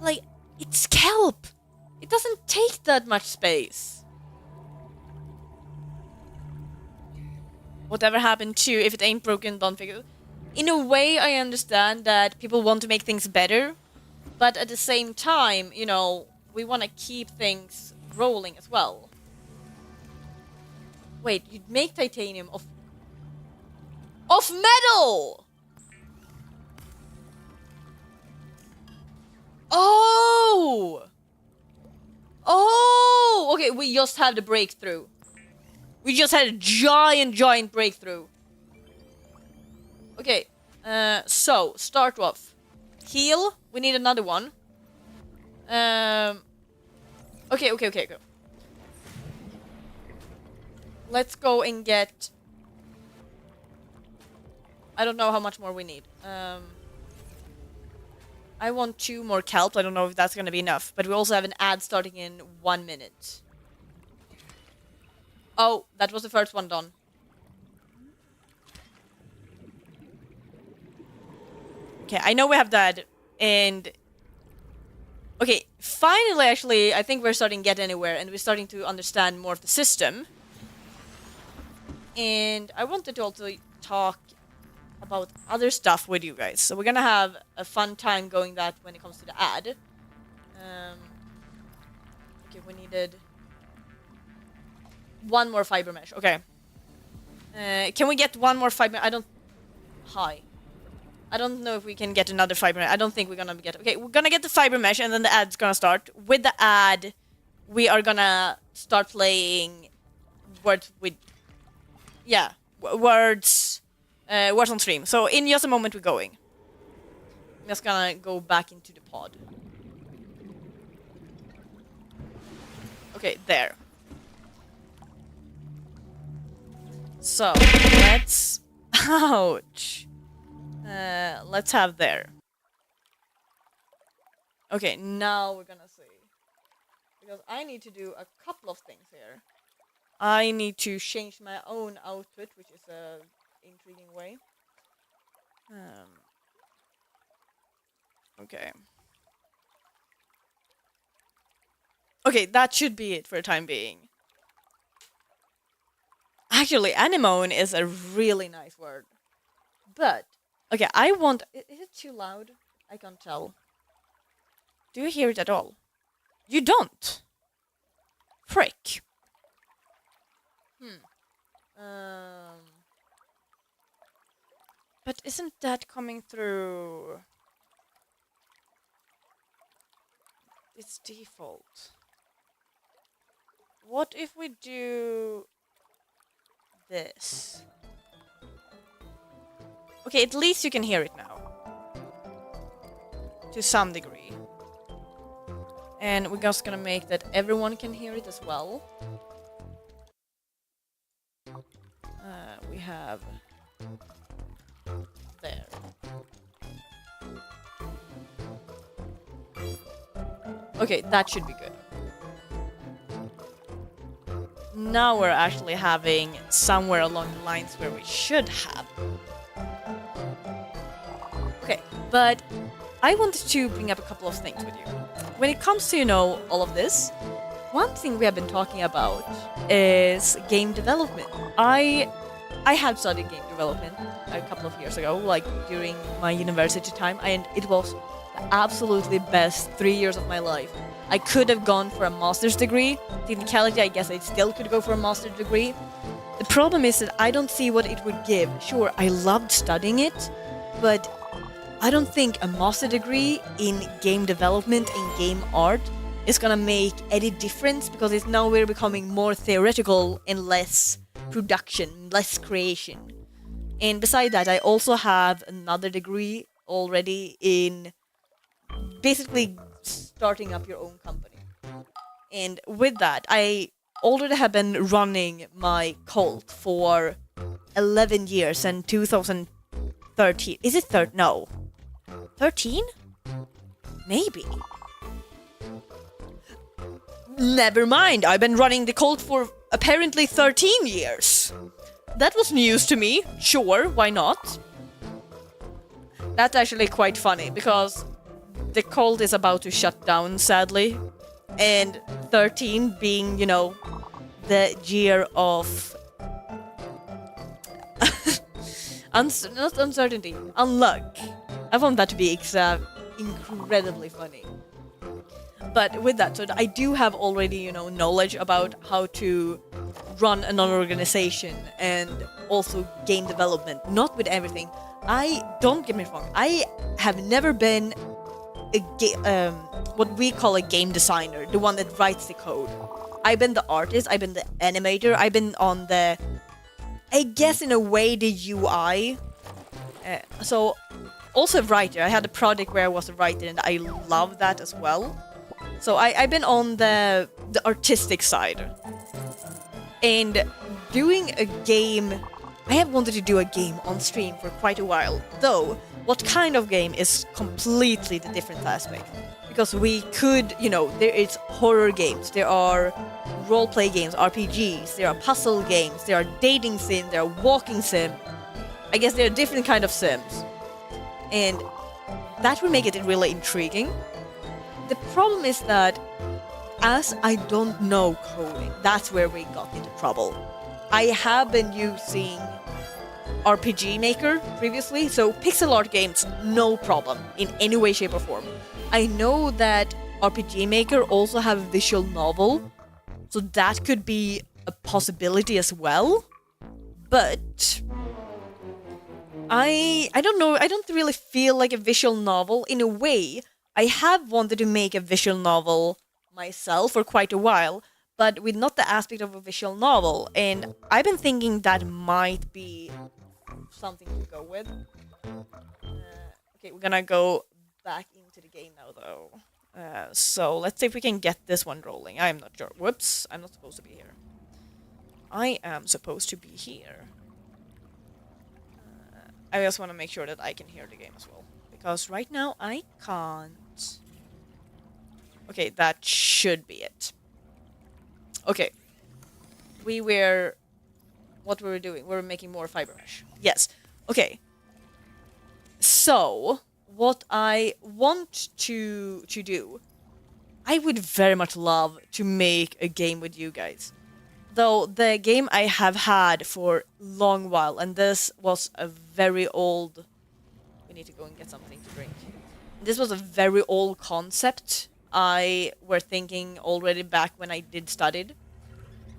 Like, it's kelp! It doesn't take that much space. Whatever happened to if it ain't broken, don't fix it. In a way, I understand that people want to make things better. But at the same time, you know, we want to keep things rolling as well. Wait, you'd make titanium of metal! Oh! Oh! Okay, we just had the breakthrough. We just had a giant breakthrough. Okay, so, start off. Heal, we need another one. Okay. Let's go and get... I don't know how much more we need. I want 2 more kelp. I don't know if that's gonna be enough. But we also have an ad starting in 1 minute. Oh, that was the first one done. Okay, I know we have that. And... Okay, finally, actually, I think we're starting to get anywhere. And we're starting to understand more of the system. And I wanted to also talk about other stuff with you guys. So we're gonna have a fun time going that when it comes to the ad. Okay, we needed 1 more fiber mesh. Okay. Can we get 1 more fiber? I don't... Hi. I don't know if we can get another fiber mesh. I don't think we're gonna get... Okay, we're gonna get the fiber mesh and then the ad's gonna start. With the ad, we are gonna start playing words with... Yeah, words on stream. So in just a moment we're going. I'm just gonna go back into the pod. Okay, there. So, let's... Ouch. Let's have there. Okay, now we're gonna see. Because I need to do a couple of things here. I need to change my own outfit, which is a intriguing way. Okay. Okay, that should be it for the time being. Actually, anemone is a really nice word. But, okay, I want... Is it too loud? I can't tell. Do you hear it at all? You don't? Frick. But isn't that coming through... It's default. What if we do... this? Okay, at least you can hear it now. To some degree. And we're just gonna make that everyone can hear it as well. We have... there. Okay, that should be good. Now we're actually having somewhere along the lines where we should have. Okay, but I wanted to bring up a couple of things with you. When it comes to, you know, all of this, one thing we have been talking about is game development. I had studied game development a couple of years ago, like during my university time, and it was the absolutely best 3 years of my life. I could have gone for a master's degree. Technicality, I guess I still could go for a master's degree. The problem is that I don't see what it would give. Sure, I loved studying it, but I don't think a master's degree in game development and game art is gonna make any difference, because it's now we're becoming more theoretical and less production, less creation. And beside that, I also have another degree already in basically starting up your own company. And with that, I already have been running my cult for 11 years, and 2013. Is it third? No. 13? Maybe. Never mind, I've been running the cult for apparently 13 years. That was news to me. Sure, why not? That's actually quite funny, because the cult is about to shut down, sadly. And 13 being, you know, the year of... not uncertainty, unluck. I want that to be incredibly funny. But with that, so I do have already, you know, knowledge about how to run an organization and also game development. Not with everything. Don't get me wrong, I have never been what we call a game designer, the one that writes the code. I've been the artist, I've been the animator, I've been on the, I guess in a way, the UI. So also a writer. I had a project where I was a writer, and I love that as well. So I've been on the artistic side. And doing a game, I have wanted to do a game on stream for quite a while. Though, what kind of game is completely the different aspect. Because we could, you know, there is horror games, there are role-play games, RPGs, there are puzzle games, there are dating sims, there are walking sim. I guess there are different kind of sims. And that would make it really intriguing. The problem is that, as I don't know coding, that's where we got into trouble. I have been using RPG Maker previously, so pixel art games, no problem in any way, shape, or form. I know that RPG Maker also have a visual novel, so that could be a possibility as well. But I don't know, I don't really feel like a visual novel. In a way, I have wanted to make a visual novel myself for quite a while, but with not the aspect of a visual novel, and I've been thinking that might be something to go with. Okay, we're gonna go back into the game now, though. So let's see if we can get this one rolling. I'm not sure. Whoops, I'm not supposed to be here. I am supposed to be here. I just want to make sure that I can hear the game as well, because right now I can't. Okay, that should be it. Okay. What were we doing? We were making more fiber mesh. Yes. Okay. So, what I want to do, I would very much love to make a game with you guys. Though the game I have had for a long while, and this was a very old... We need to go and get something to drink. This was a very old concept I were thinking already back when I did studied.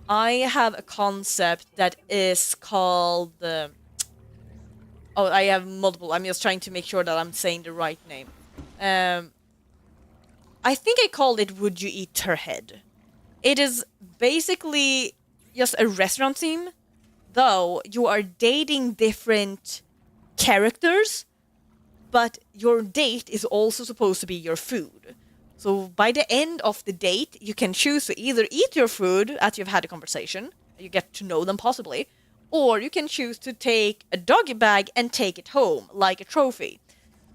I have a concept that is called... Oh, I have multiple. I'm just trying to make sure that I'm saying the right name. I think I called it Would You Eat Her Head? It is basically just a restaurant theme, though you are dating different characters, but your date is also supposed to be your food. So by the end of the date, you can choose to either eat your food after you've had a conversation, you get to know them possibly, or you can choose to take a doggy bag and take it home, like a trophy.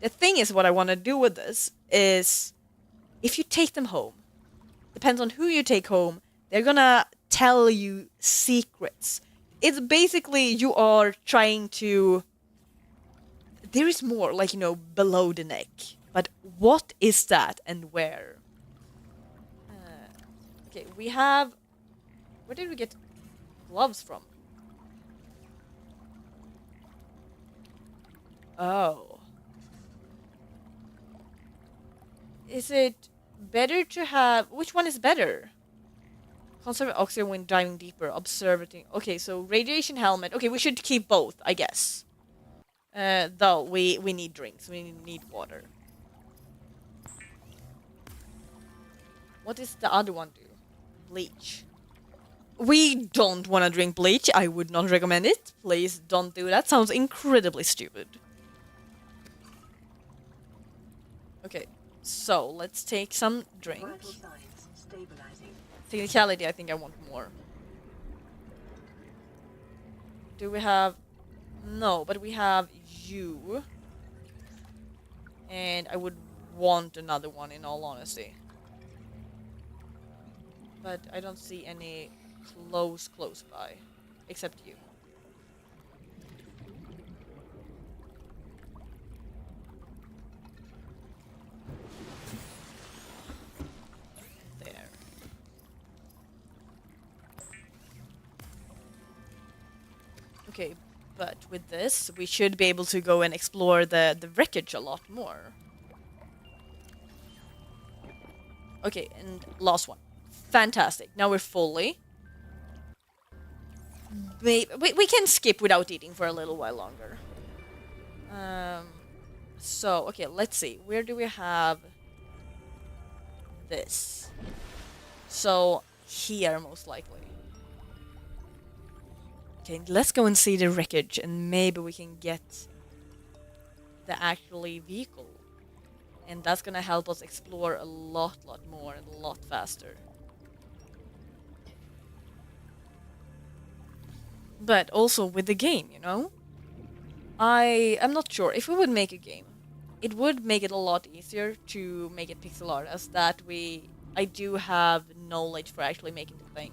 The thing is, what I want to do with this is, if you take them home, depends on who you take home, they're gonna tell you secrets. It's basically you are trying to... There is more, like, you know, below the neck. But what is that and where? Okay, we have... Where did we get gloves from? Oh. Is it better to have... Which one is better? Conserve oxygen when diving deeper. Observing... Okay, so radiation helmet. Okay, we should keep both, I guess. Though, we need drinks. We need water. What does the other one do? Bleach. We don't want to drink bleach. I would not recommend it. Please don't do that. Sounds incredibly stupid. Okay, so let's take some drink. Vital signs stabilizing. Technicality, I think I want more. Do we have... No, but we have you. And I would want another one, in all honesty. But I don't see any close by. Except you. There. Okay, but with this, we should be able to go and explore the wreckage a lot more. Okay, and last one. Fantastic. Now we're fully. We can skip without eating for a little while longer. So, okay, let's see. Where do we have this? So, here, most likely. Okay, let's go and see the wreckage, and maybe we can get the actually vehicle. And that's gonna help us explore a lot more and a lot faster. But also with the game, you know? I am not sure. If we would make a game, it would make it a lot easier to make it pixel art, as that I do have knowledge for actually making the thing.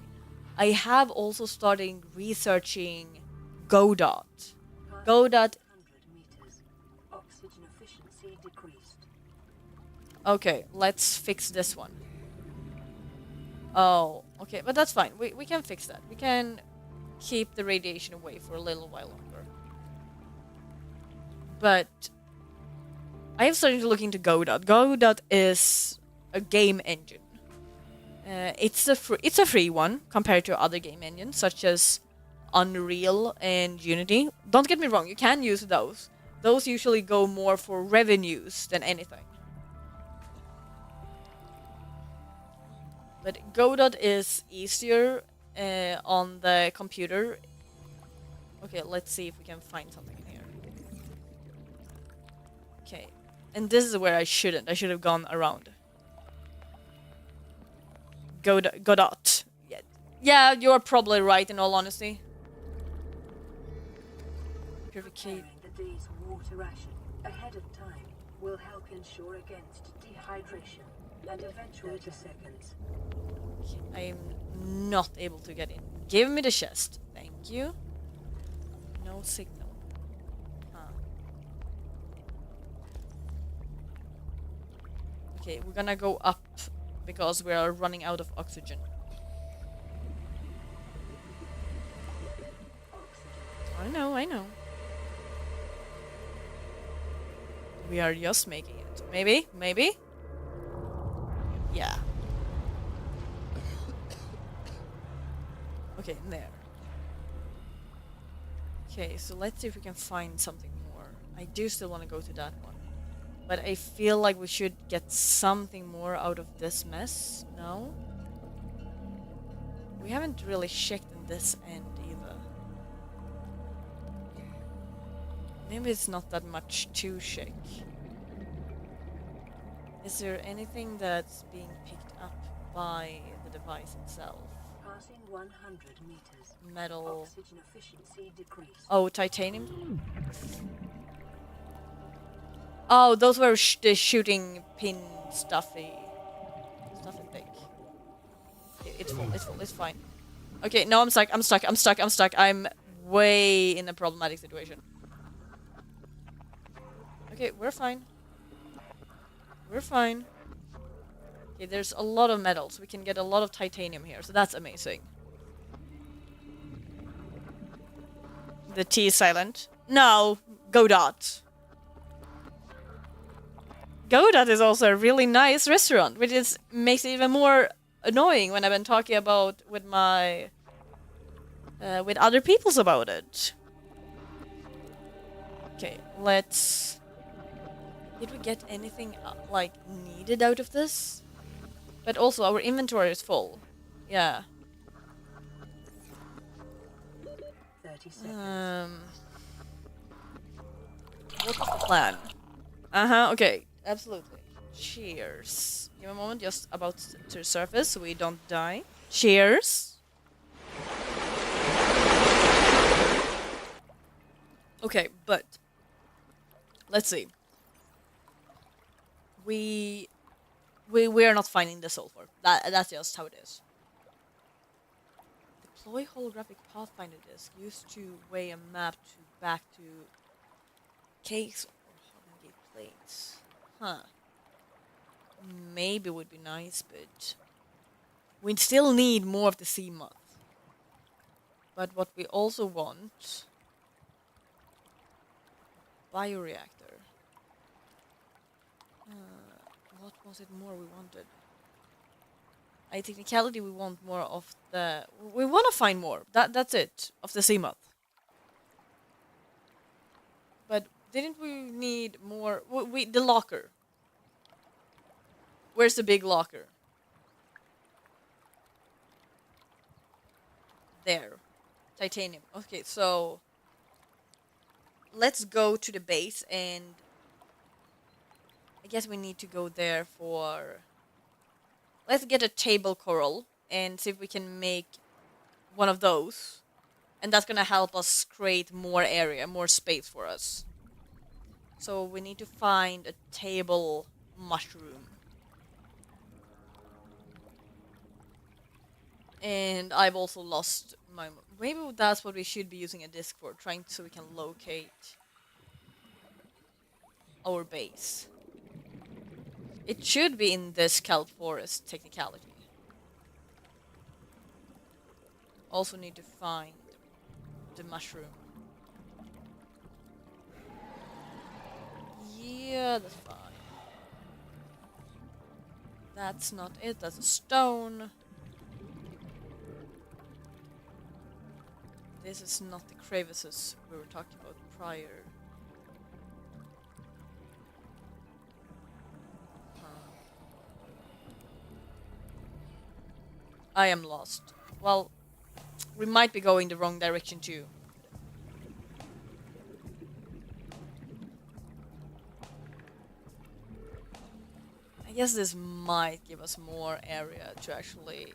I have also started researching Godot. Godot... 100 meters. Oxygen efficiency decreased. Okay, let's fix this one. Oh, okay, but that's fine. We can fix that. We can keep the radiation away for a little while longer. But I have started to look into Godot. Godot is a game engine. It's a free one compared to other game engines such as Unreal and Unity. Don't get me wrong, you can use those. Those usually go more for revenues than anything. But Godot is easier on the computer. Okay, let's see if we can find something in here. Okay, and this is where I should have gone around. Godot. Yeah, you're probably right, in all honesty. Purificate. Preparing the day's water ration ahead of time will help ensure against dehydration and eventual 30 seconds. I'm not able to get in. Give me the chest. Thank you. No signal. Huh. Okay, we're gonna go up because we are running out of oxygen. I know. We are just making it. Maybe? Yeah. Okay, there. Okay, so let's see if we can find something more. I do still want to go to that one. But I feel like we should get something more out of this mess. No? We haven't really checked in this end either. Maybe it's not that much to shake. Is there anything that's being picked up by the device itself? Passing 100 meters. Metal. Oxygen efficiency decreased. Oh, titanium? Oh, those were the shooting pin stuffy thing. It's full, it's fine. Okay, no, I'm stuck. I'm way in a problematic situation. Okay, we're fine. Okay, there's a lot of metals. We can get a lot of titanium here, so that's amazing. The T is silent. No, Godot. Godot is also a really nice restaurant, which makes it even more annoying when I've been talking about with my with other peoples about it. Okay, let's. Did we get anything like needed out of this? But also our inventory is full. Yeah. 30 seconds. What was the plan? Uh-huh, okay. Absolutely. Cheers. Give a moment, just about to surface so we don't die. Cheers. Okay, but let's see. We are not finding the sulfur. That's just how it is. Deploy holographic pathfinder disk used to weigh a map to back to cakes or Holland Gate plates. Huh. Maybe would be nice, but we still need more of the sea moth. But what we also want, bioreactor. What was it more we wanted? I technicality we want more of the. We want to find more. That's it of the sea moth. But didn't we need more? The locker. Where's the big locker? There. Titanium. Okay, so let's go to the base, and I guess we need to go there for. Let's get a table coral and see if we can make one of those, and that's gonna help us create more area, more space for us. So we need to find a table mushroom. And I've also lost my... Maybe that's what we should be using a disc for, trying so we can locate our base. It should be in this kelp forest, technicality. Also need to find the mushroom. Yeah, that's fine. That's not it, that's a stone. This is not the crevices we were talking about prior. I am lost. Well, we might be going the wrong direction too. I guess this might give us more area to actually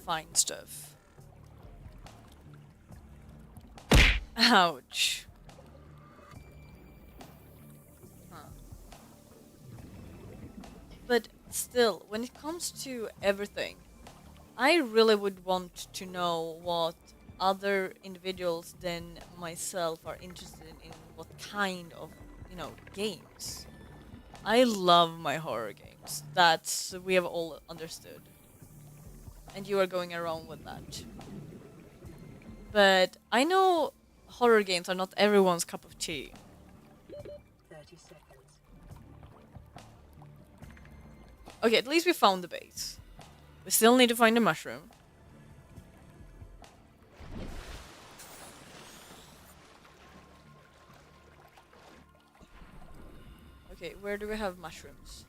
find stuff. Ouch. Huh. But still, when it comes to everything, I really would want to know what other individuals than myself are interested in what kind of, games. I love my horror games. That's we have all understood. And you are going around with that. But I know horror games are not everyone's cup of tea. 30 seconds. Okay, at least we found the base. We still need to find the mushroom. Okay, where do we have mushrooms?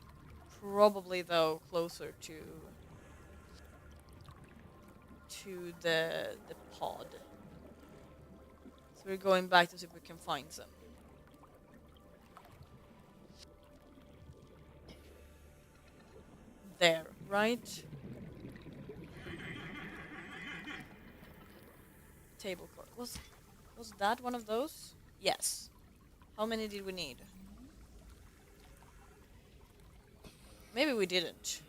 Probably, though, closer to the pod. So we're going back to see if we can find some. There, right? Table cord. Was that one of those? Yes. How many did we need? Maybe we didn't.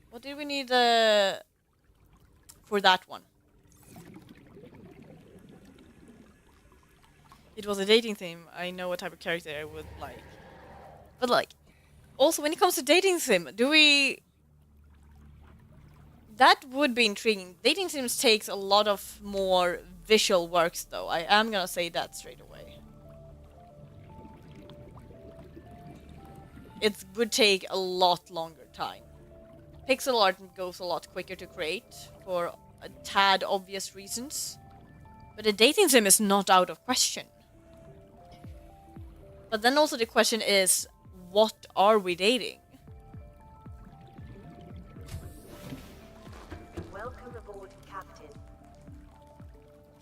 What did we need for that one? It was a dating theme. I know what type of character I would like. But also when it comes to dating sim, do we... That would be intriguing. Dating sims takes a lot of more visual works though. I am gonna say that straight away. It would take a lot longer time. Pixel art goes a lot quicker to create for a tad obvious reasons. But a dating sim is not out of question. But then also the question is, what are we dating?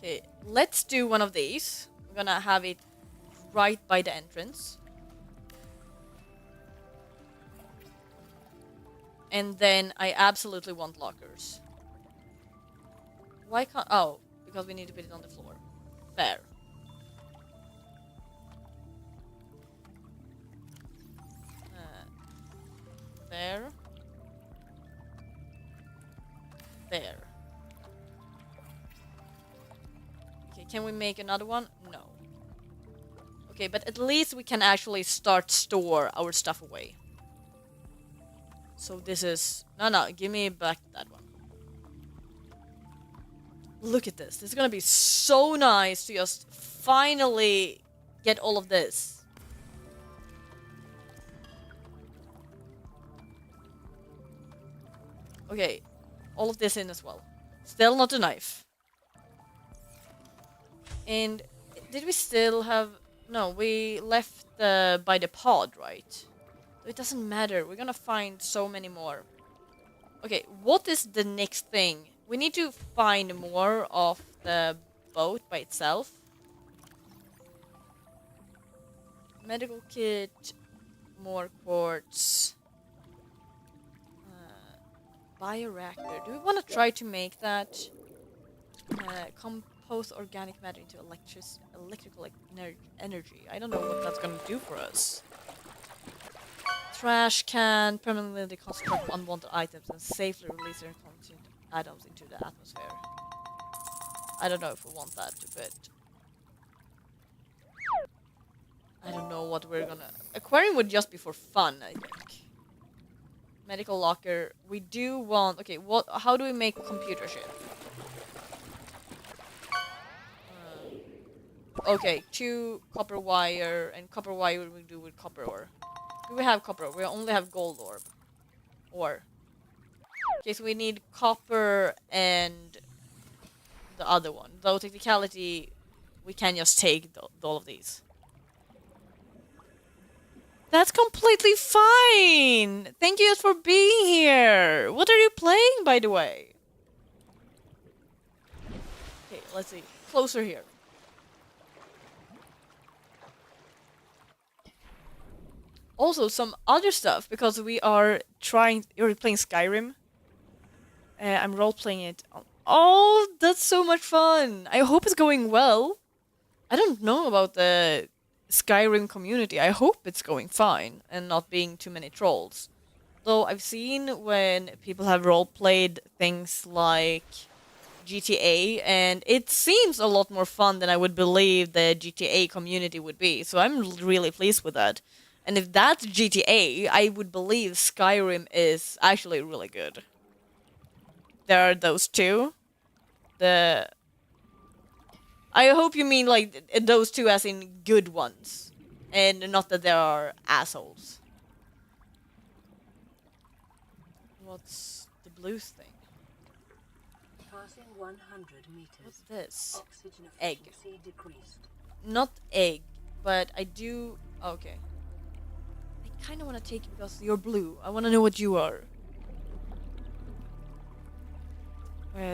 Okay, let's do one of these. I'm gonna have it right by the entrance. And then I absolutely want lockers. Why can't... Oh, because we need to put it on the floor. Fair. There. There. Okay, can we make another one? No. Okay, but at least we can actually start store our stuff away. So this is... No, give me back that one. Look at this. This is gonna be so nice to just finally get all of this. Okay, all of this in as well. Still not a knife. And did we still have... No, we left by the pod, right? It doesn't matter. We're gonna find so many more. Okay, what is the next thing? We need to find more of the boat by itself. Medical kit, more quartz, bioreactor. Do we want to try to make that? Compose organic matter into electrical energy. I don't know what that's gonna do for us. Trash can permanently construct unwanted items and safely release their content atoms into the atmosphere. I don't know if we want that, but I don't know what we're gonna... Aquarium would just be for fun, I think. Medical locker. We do want... Okay, what? How do we make computer ship? Okay, 2 copper wire, and copper wire we do with copper ore. Do we have copper ore? We only have gold orb. Ore. Okay, so we need copper and the other one. Though technicality, we can just take all of these. That's completely fine! Thank you for being here! What are you playing, by the way? Okay, let's see. Closer here. Also, some other stuff, because we are playing Skyrim. I'm role-playing it. Oh, that's so much fun! I hope it's going well. I don't know about the Skyrim community. I hope it's going fine and not being too many trolls. Though I've seen when people have role-played things like GTA, and it seems a lot more fun than I would believe the GTA community would be. So I'm really pleased with that. And if that's GTA, I would believe Skyrim is actually really good. There are those two. I hope you mean like those two as in good ones. And not that there are assholes. What's the blue thing? Passing 100 meters. What's this? Oxygen Egg. efficiency decreased. Not egg, but I do... Okay. I kind of want to take it because you're blue. I want to know what you are.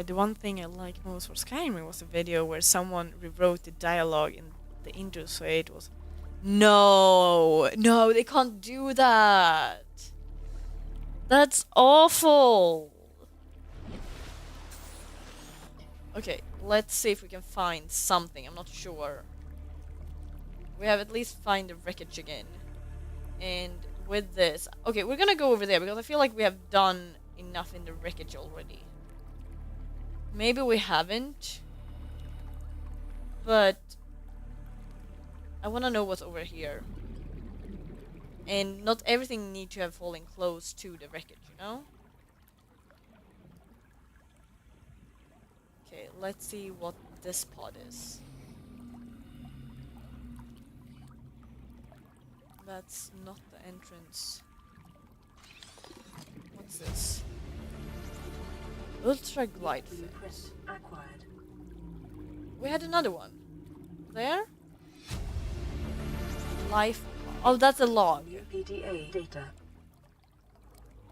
The one thing I liked most for Skyrim was a video where someone rewrote the dialogue in the intro, so it was... No! No, they can't do that! That's awful! Okay, let's see if we can find something. I'm not sure. We have at least find the wreckage again. And with this... Okay, we're gonna go over there because I feel like we have done enough in the wreckage already. Maybe we haven't. But... I wanna know what's over here. And not everything needs to have fallen close to the wreckage, you know? Okay, let's see what this pod is. That's not the entrance. What's this? Ultra glide fins. Acquired. We had another one. There? Life. Oh, that's a log. New PDA data.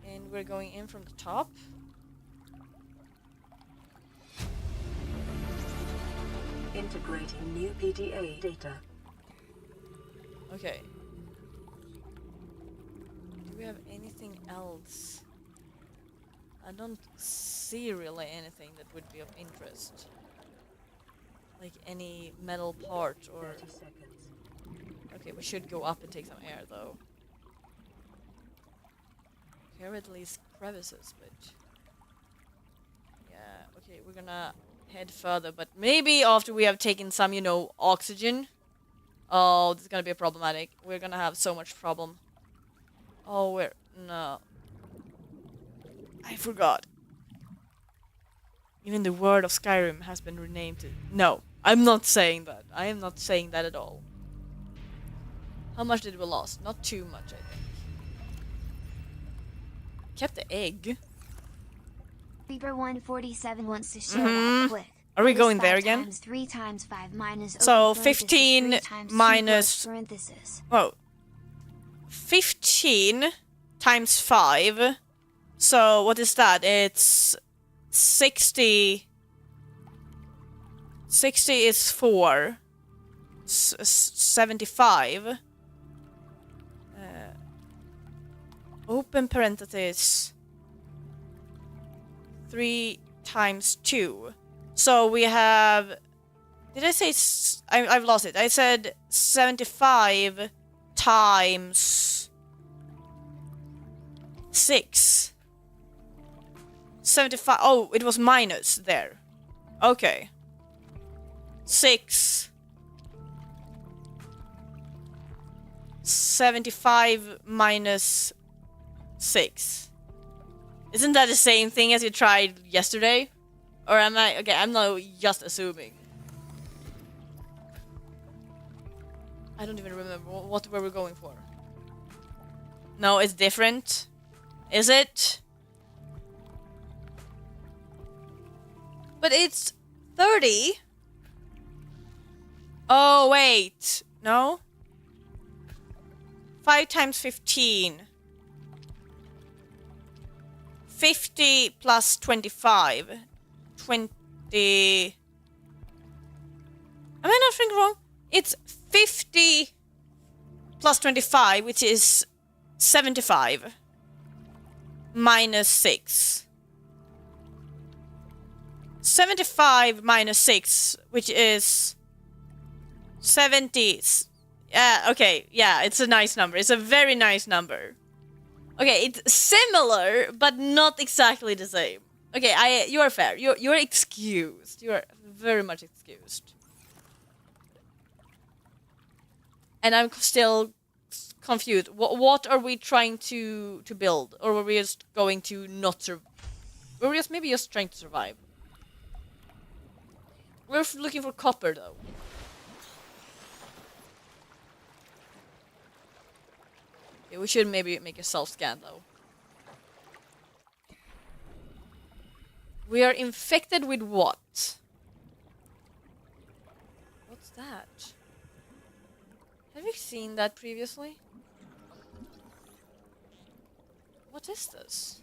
And we're going in from the top. Integrating new PDA data. Okay. Do we have anything else? I don't see really anything that would be of interest. Like any metal part or... 30 seconds. Okay, we should go up and take some air though. Here are at least crevices, but... Yeah, okay, we're gonna head further, but maybe after we have taken some, you know, oxygen. Oh, this is gonna be problematic. We're gonna have so much problem. Oh, we're... No. I forgot. Even the word of Skyrim has been renamed to... No, I'm not saying that. I am not saying that at all. How much did we lose? Not too much, I think. Kept the egg. Reaper 147 wants to share that quick. Are we What is going there 5 again? Times 3 times 5 minus So, open parenthesis, 15 3 times 2 minus- close parenthesis. Oh. 15 times 5. So, what is that? It's 60. 60 is 4. 75. Open parenthesis. 3 times 2. So we have... Did I say... I've lost it. I said 75 times 6. 75... Oh, it was minus there. Okay. 6. 75 minus 6. Isn't that the same thing as you tried yesterday? Or am I... Okay, I'm not just assuming. I don't even remember. What were we going for? No, it's different. Is it? But it's 30. Oh, wait. No? 5 times 15. 50 plus 25. 20... Am I not thinking wrong? It's 50 plus 25, which is 75. Minus 6. 75 minus 6, which is 70. Okay, yeah, it's a nice number. It's a very nice number. Okay, it's similar, but not exactly the same. Okay, you are fair. You're excused. You are very much excused. And I'm still confused. What are we trying to build? Or were we just going to not survive? Were we just maybe just trying to survive? We're looking for copper, though. Yeah, we should maybe make a self-scan, though. We are infected with what? What's that? Have you seen that previously? What is this?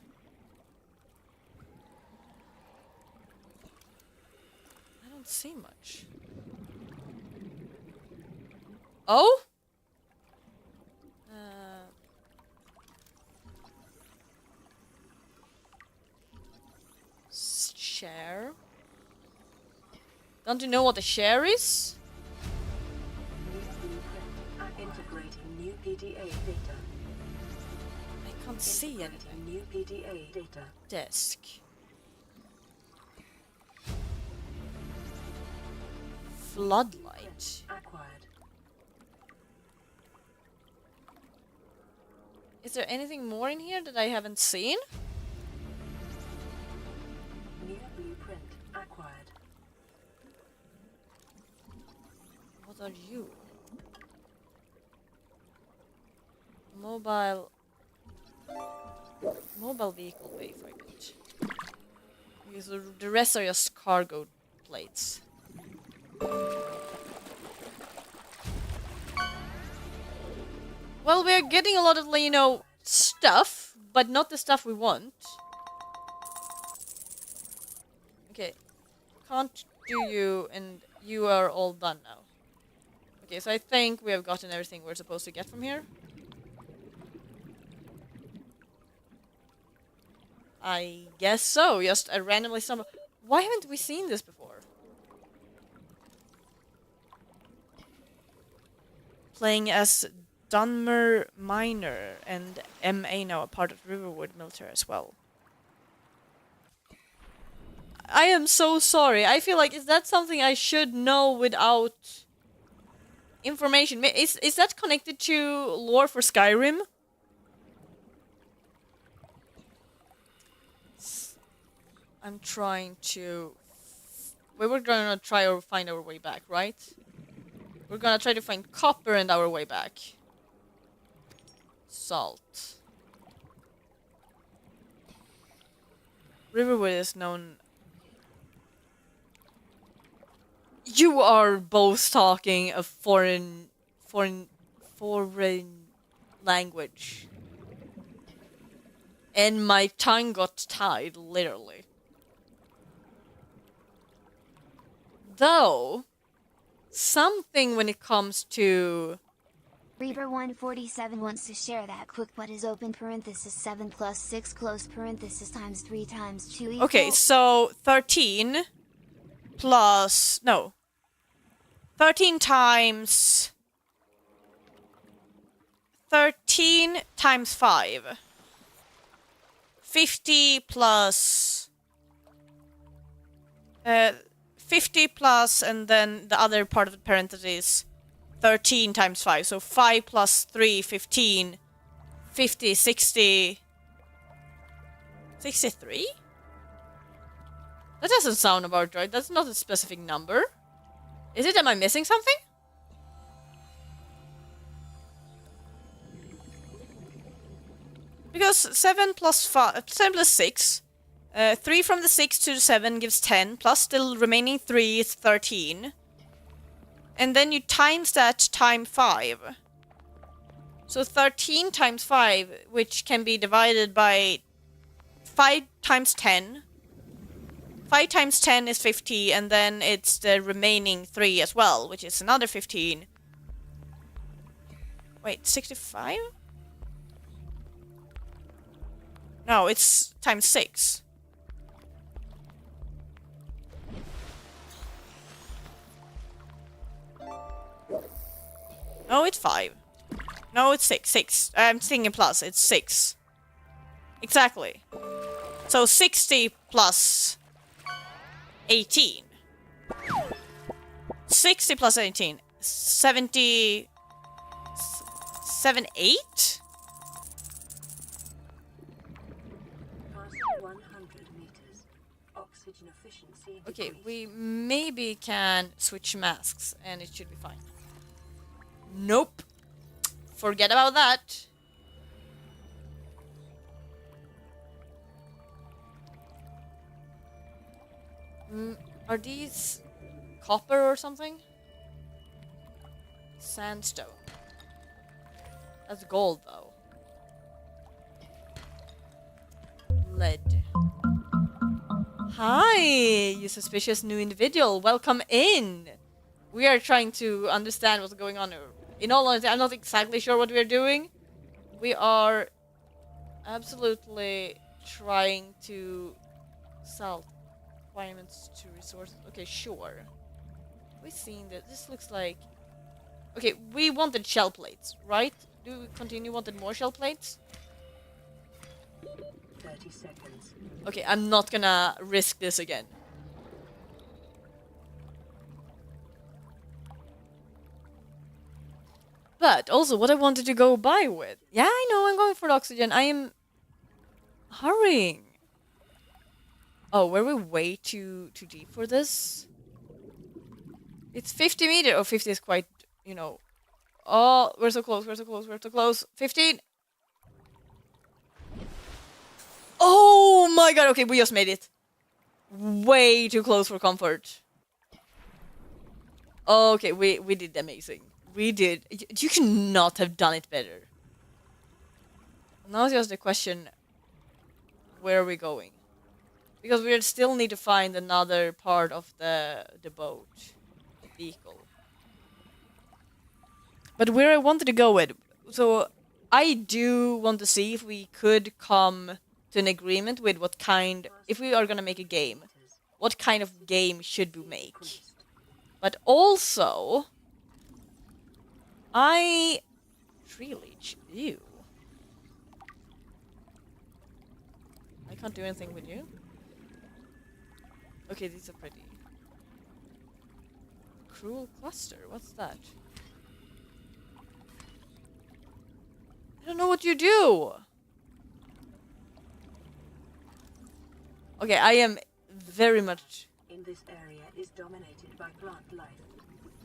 I don't see much. Oh? Share. Don't you know what a share is? Integrating new PDA data. I can't see anything. New PDA data. Desk. Floodlight. Acquired. Is there anything more in here that I haven't seen? New blueprint acquired. What are you? Mobile vehicle bay fragment. Because the rest are just cargo plates. Well, we're getting a lot of, you know, stuff, but not the stuff we want. Okay. Can't do you, and You are all done now. Okay, so I think we have gotten everything we're supposed to get from here. I guess so. Just a randomly stumble. Why haven't we seen this before? Playing as Dunmer Minor and MA now, a part of Riverwood military as well. I am so sorry. I feel like, is that something I should know without information? Is that connected to lore for Skyrim? I'm trying to... We were gonna try or find our way back, right? We're gonna try to find copper and our way back. Salt. Riverwood is known... You are both talking a foreign language. And my tongue got tied, literally. Though, something when it comes to... Reaper 147 wants to share that quick what is open parenthesis 7 plus 6 close parenthesis times 3 times 2 equal... Okay, so 13 plus... No. 13 times 5. 50 plus... 50 plus, and then the other part of the parentheses, 13 times 5. So 5 plus 3, 15, 50, 60... 63? That doesn't sound about right. That's not a specific number. Is it? Am I missing something? Because 7 plus 6, 3 from the 6 to the 7 gives 10, plus the remaining 3 is 13. And then you times that times 5. So 13 times 5, which can be divided by 5 times 10. 5 times 10 is 50, and then it's the remaining 3 as well, which is another 15. Wait, 65? No, it's times 6. No, it's 5. No, it's 6. 6. I'm thinking plus. It's 6. Exactly. So 60 plus 18. 60 plus 18. 70... 78? Passing 100 meters. Oxygen efficiency Okay, decreased. we maybe can switch masks and it should be fine. Nope. Forget about that. Are these copper or something? Sandstone. That's gold, though. Lead. Hi, you suspicious new individual. Welcome in. We are trying to understand what's going on here. In all honesty, I'm not exactly sure what we're doing. We are absolutely trying to sell requirements to resources. Okay, sure. We've seen that. This looks like... Okay, we wanted shell plates, right? Do we continue wanted more shell plates? 30 seconds. Okay, I'm not gonna risk this again. But also, what I wanted to go by with. Yeah, I know, I'm going for the oxygen. I am hurrying. Oh, were we way too deep for this? It's 50 meters. Oh, 50 is quite, you know. Oh, we're so close, we're so close, we're so close. 15. Oh my god, okay, we just made it. Way too close for comfort. Okay, we did amazing. We did. You cannot have done it better. Now it's just the question, where are we going? Because we still need to find another part of the boat. vehicle. But where I wanted to go with, so I do want to see if we could come to an agreement with what kind, if we are gonna make a game, what kind of game should we make? But also, I really ew. I can't do anything with you. Okay, these are pretty. Cruel cluster, what's that? I don't know what you do. Okay, I am very much. In this area is dominated by plant life,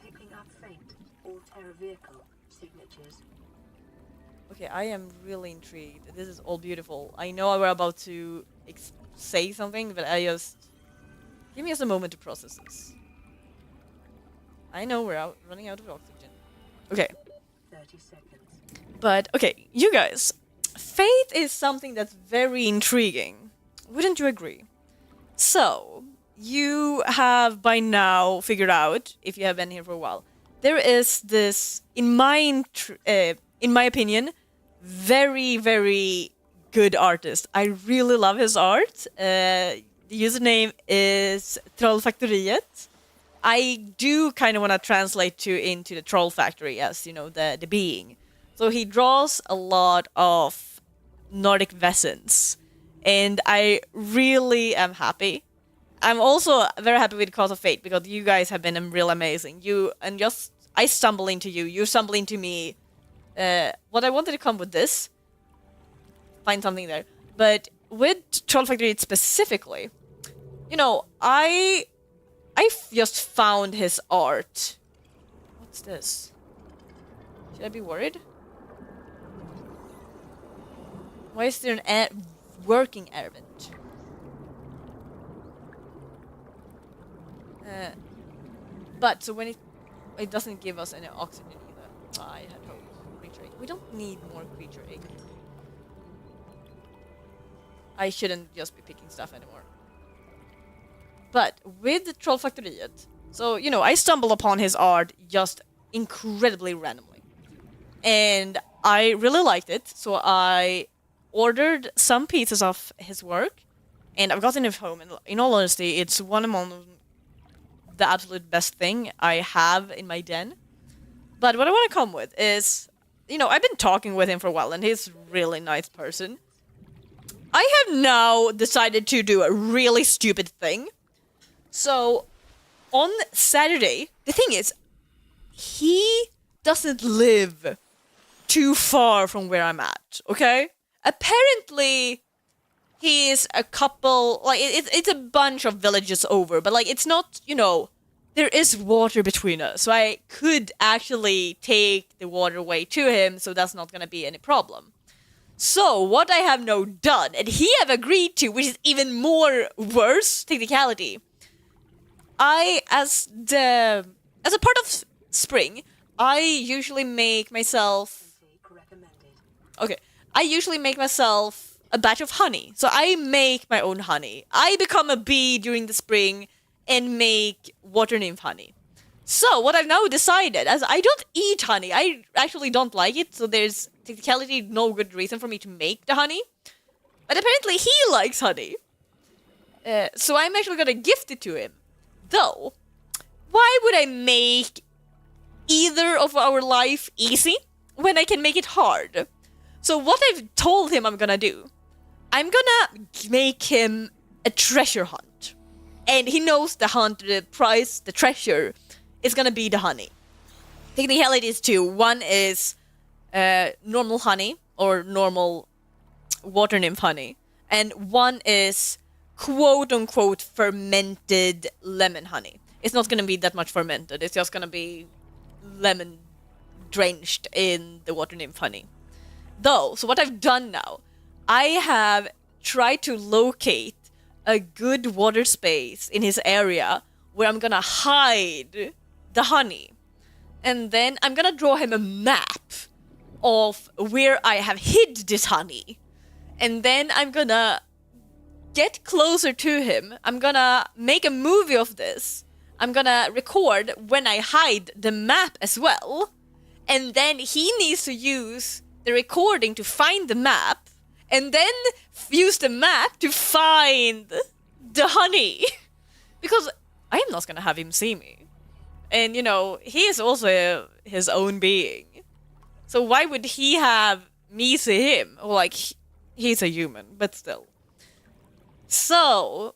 picking up faint or terror vehicle signatures. Okay, I am really intrigued. This is all beautiful. I know we're about to say something, but I just give me just a moment to process this. I know we're running out of oxygen. Okay. 30 seconds. But, okay, you guys. Faith is something that's very intriguing. Wouldn't you agree? So, you have by now figured out, if you have been here for a while, there is this, in my opinion, very, very good artist. I really love his art. The username is Trollfaktoriet. I do kind of want to translate into the Troll Factory as, you know, the being. So he draws a lot of Nordic peasants, and I really am happy. I'm also very happy with Cause of Fate because you guys have been real amazing. I stumble into you, you stumble into me. What I wanted to come with this, find something there, but with Troll Factory specifically, you know, I just found his art. What's this? Should I be worried? Why is there an working air vent? But so when it doesn't give us any oxygen either. I had hoped. Creature egg. We don't need more creature egg. I shouldn't just be picking stuff anymore. But with Trollfaktoriet, so, you know, I stumbled upon his art just incredibly randomly. And I really liked it, so I ordered some pieces of his work, and I've gotten it home. And in all honesty, it's one among the absolute best thing I have in my den. But what I want to come with is, you know, I've been talking with him for a while, and he's a really nice person. I have now decided to do a really stupid thing. So, on Saturday, the thing is, he doesn't live too far from where I'm at, okay? Apparently, he is a couple, like, it's a bunch of villages over, but, like, it's not, you know, there is water between us, so I could actually take the waterway to him, so that's not gonna be any problem. So, what I have now done, and he have agreed to, which is even more worse technicality, as a part of spring, I usually make myself... Okay, I usually make myself a batch of honey. So I make my own honey. I become a bee during the spring and make water nymph honey. So what I've now decided, as I don't eat honey, I actually don't like it, so there's technically no good reason for me to make the honey. But apparently he likes honey. So I'm actually gonna gift it to him. Though, why would I make either of our life easy when I can make it hard? So what I've told him I'm gonna do, I'm gonna make him a treasure hunt. And he knows the hunt, the prize, the treasure is gonna be the honey. Technicality is two. One is normal honey, or normal water nymph honey. And one is quote-unquote fermented lemon honey. It's not gonna be that much fermented. It's just gonna be lemon drenched in the water nymph honey. Though, so what I've done now, I have tried to locate a good water space in his area where I'm gonna hide the honey. And then I'm gonna draw him a map of where I have hid this honey. And then I'm gonna get closer to him. I'm gonna make a movie of this. I'm gonna record when I hide the map as well. And then he needs to use the recording to find the map. And then use the map to find the honey. Because I am not gonna have him see me. And, you know, he is also his own being. So why would he have me see him? Or, like, he's a human, but still. So,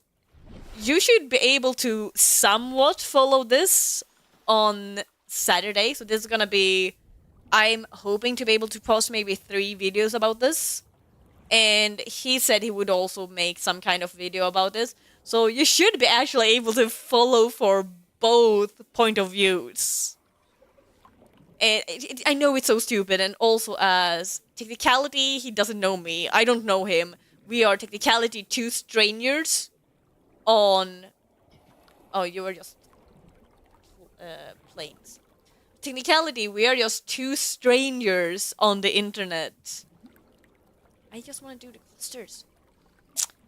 you should be able to somewhat follow this on Saturday. So this is gonna be... I'm hoping to be able to post maybe 3 videos about this. And he said he would also make some kind of video about this. So you should be actually able to follow for both point of views. And I know it's so stupid, and also as technicality, he doesn't know me. I don't know him. We are technicality 2 strangers on... Oh, you were just... planes. Technicality, we are just 2 strangers on the internet. I just want to do the clusters.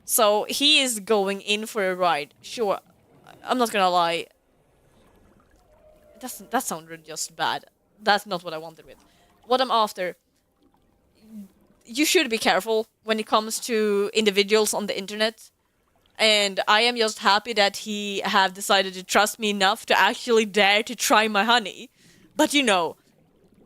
So, he is going in for a ride. Sure, I'm not gonna lie. That sounded just bad. That's not what I wanted with. What I'm after... You should be careful when it comes to individuals on the internet. And I am just happy that he have decided to trust me enough to actually dare to try my honey. But you know,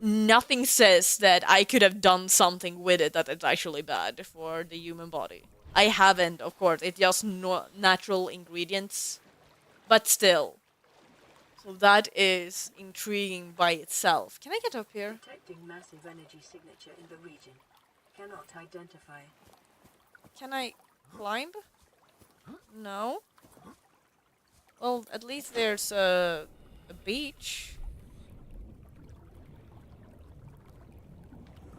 nothing says that I could have done something with it that is actually bad for the human body. I haven't, of course. It's just natural ingredients. But still. So that is intriguing by itself. Can I get up here? Detecting massive energy signature in the region. Cannot identify. Can I climb? No. Well, at least there's a beach.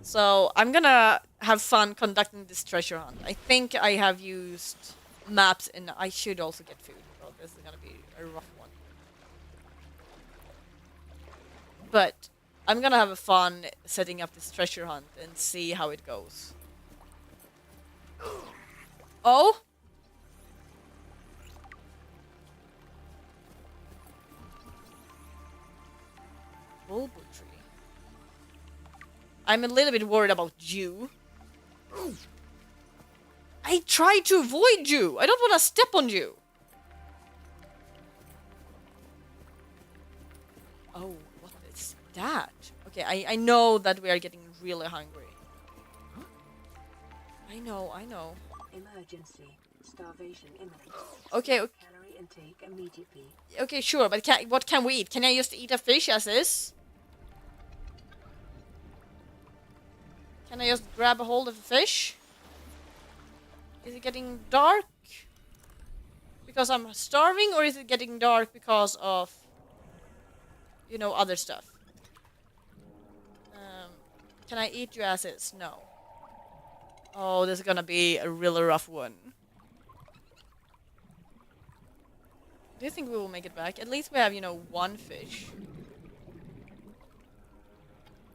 So, I'm gonna have fun conducting this treasure hunt. I think I have used maps, and I should also get food. Well, this is gonna be a rough one. But, I'm gonna have fun setting up this treasure hunt and see how it goes. Oh? Bulbo tree. I'm a little bit worried about you. I tried to avoid you. I don't want to step on you. Oh, what is that? Okay, I know that we are getting really hungry. I know. Emergency. Starvation imminent. Okay, Calorie intake immediately. okay, sure, but what can we eat? Can I just eat a fish as is? Can I just grab a hold of a fish? Is it getting dark because I'm starving, or is it getting dark because of, you know, other stuff? Can I eat you as is? No. Oh, this is gonna be a really rough one. Do you think we will make it back? At least we have, you know, 1 fish.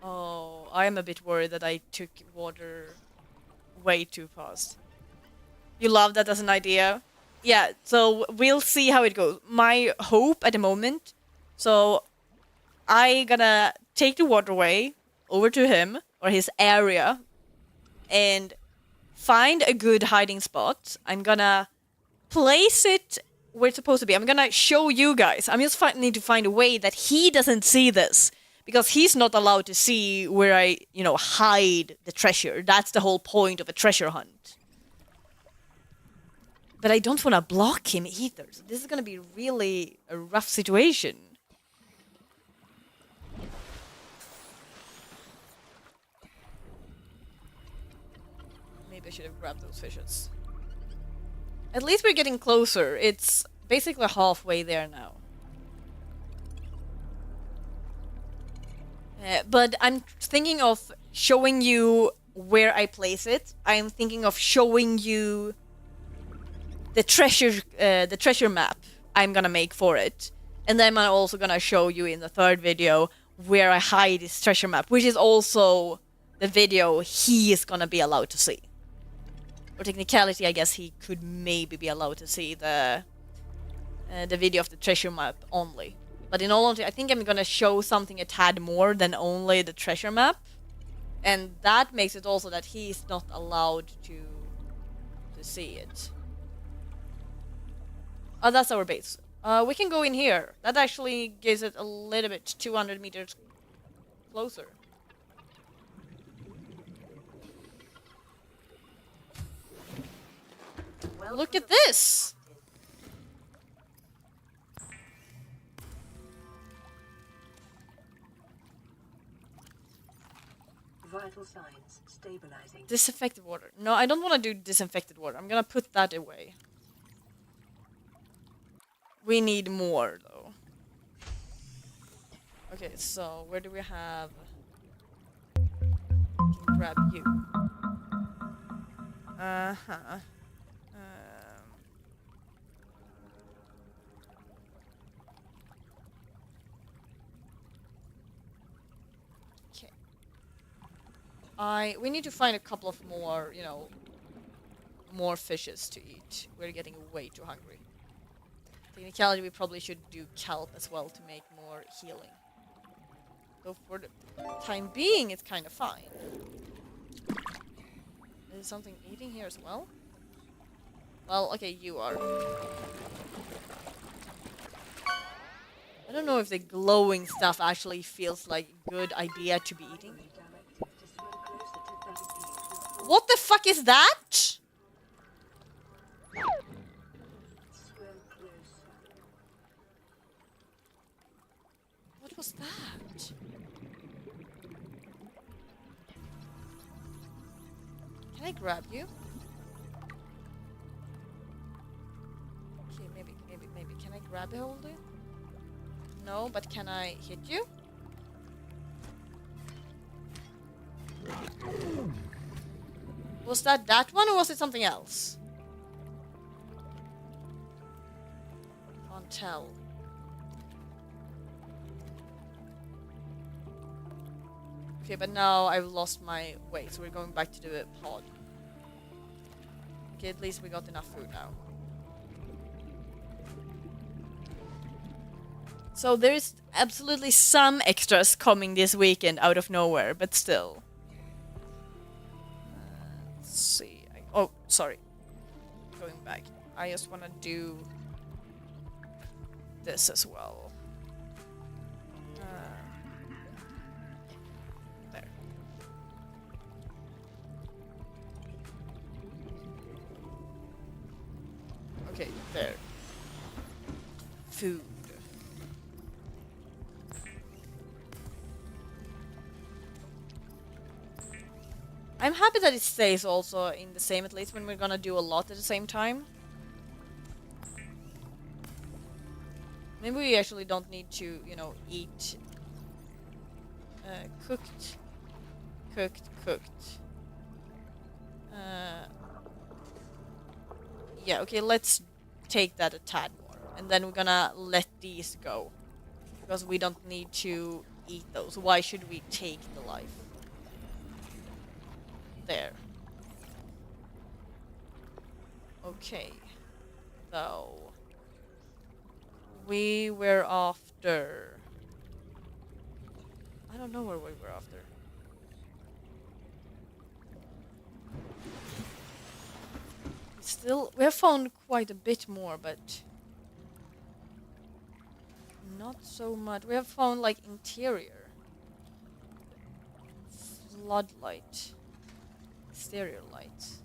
Oh, I am a bit worried that I took water way too fast. You love that as an idea? Yeah, so we'll see how it goes. My hope at the moment, so I gonna take the waterway over to him, or his area, and find a good hiding spot. I'm gonna place it where it's supposed to be. I'm gonna show you guys. I'm just need to find a way that he doesn't see this. Because he's not allowed to see where I, you know, hide the treasure. That's the whole point of a treasure hunt. But I don't want to block him either. So this is going to be really a rough situation. Maybe I should have grabbed those fishes. At least we're getting closer. It's basically halfway there now. But I'm thinking of showing you where I place it. I'm thinking of showing you the treasure map I'm gonna make for it. And then I'm also gonna show you in the 3rd video where I hide this treasure map, which is also the video he is gonna be allowed to see. Or technicality, I guess he could maybe be allowed to see the the video of the treasure map only. But in all honesty, I think I'm gonna show something a tad more than only the treasure map. And that makes it also that he's not allowed to see it. Oh, that's our base. We can go in here. That actually gives it a little bit 200 meters closer. Look at this! Vital signs stabilizing. Disinfected water. No, I don't want to do disinfected water. I'm gonna put that away. We need more, though. Okay, so where do we have... Can grab you. Uh-huh. Okay. We need to find a couple of more, you know, more fishes to eat. We're getting way too hungry. Technicality, we probably should do kelp as well to make more healing. So for the time being, it's kind of fine. There's something eating here as well? Well, okay, you are. I don't know if the glowing stuff actually feels like a good idea to be eating. What the fuck is that? What was that? Can I grab you? Okay, maybe. Can I grab a hold of you? No, but can I hit you? Was that one, or was it something else? Can't tell. Okay, but now I've lost my way, so we're going back to the pod. Okay, at least we got enough food now. So there's absolutely some extras coming this weekend out of nowhere, but still. Let's see. Oh, sorry. Going back. I just want to do this as well. There. Okay, there. Food. I'm happy that it stays also in the same, at least when we're gonna do a lot at the same time. Maybe we actually don't need to, you know, eat cooked. Yeah, okay, let's take that a tad more. And then we're gonna let these go. Because we don't need to eat those. Why should we take the life? There. Okay. So we were after... I don't know where we were after. Still, we have found quite a bit more, but not so much. We have found like interior. Floodlight. Exterior lights.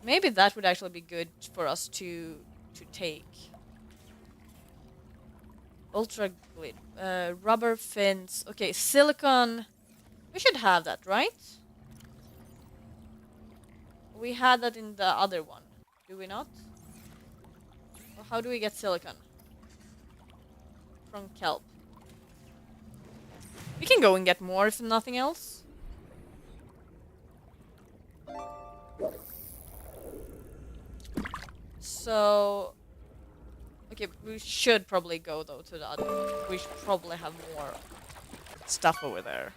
Maybe that would actually be good for us to take. Ultra glid. Rubber fins. Okay, silicon. We should have that, right? We had that in the other one. Do we not? Or how do we get silicon? From kelp. We can go and get more if nothing else. So... Okay, we should probably go though to the other one. We should probably have more stuff over there.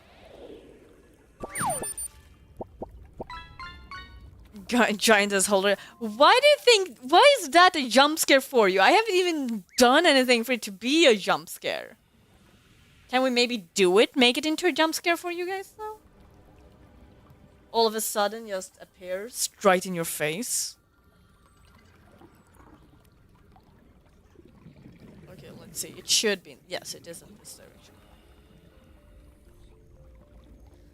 Giantess holder. Why do you think? Why is that a jump scare for you? I haven't even done anything for it to be a jump scare. Can we maybe do it? Make it into a jump scare for you guys, though? All of a sudden, just appears right in your face. Okay, let's see. It should be. Yes, it is in this direction.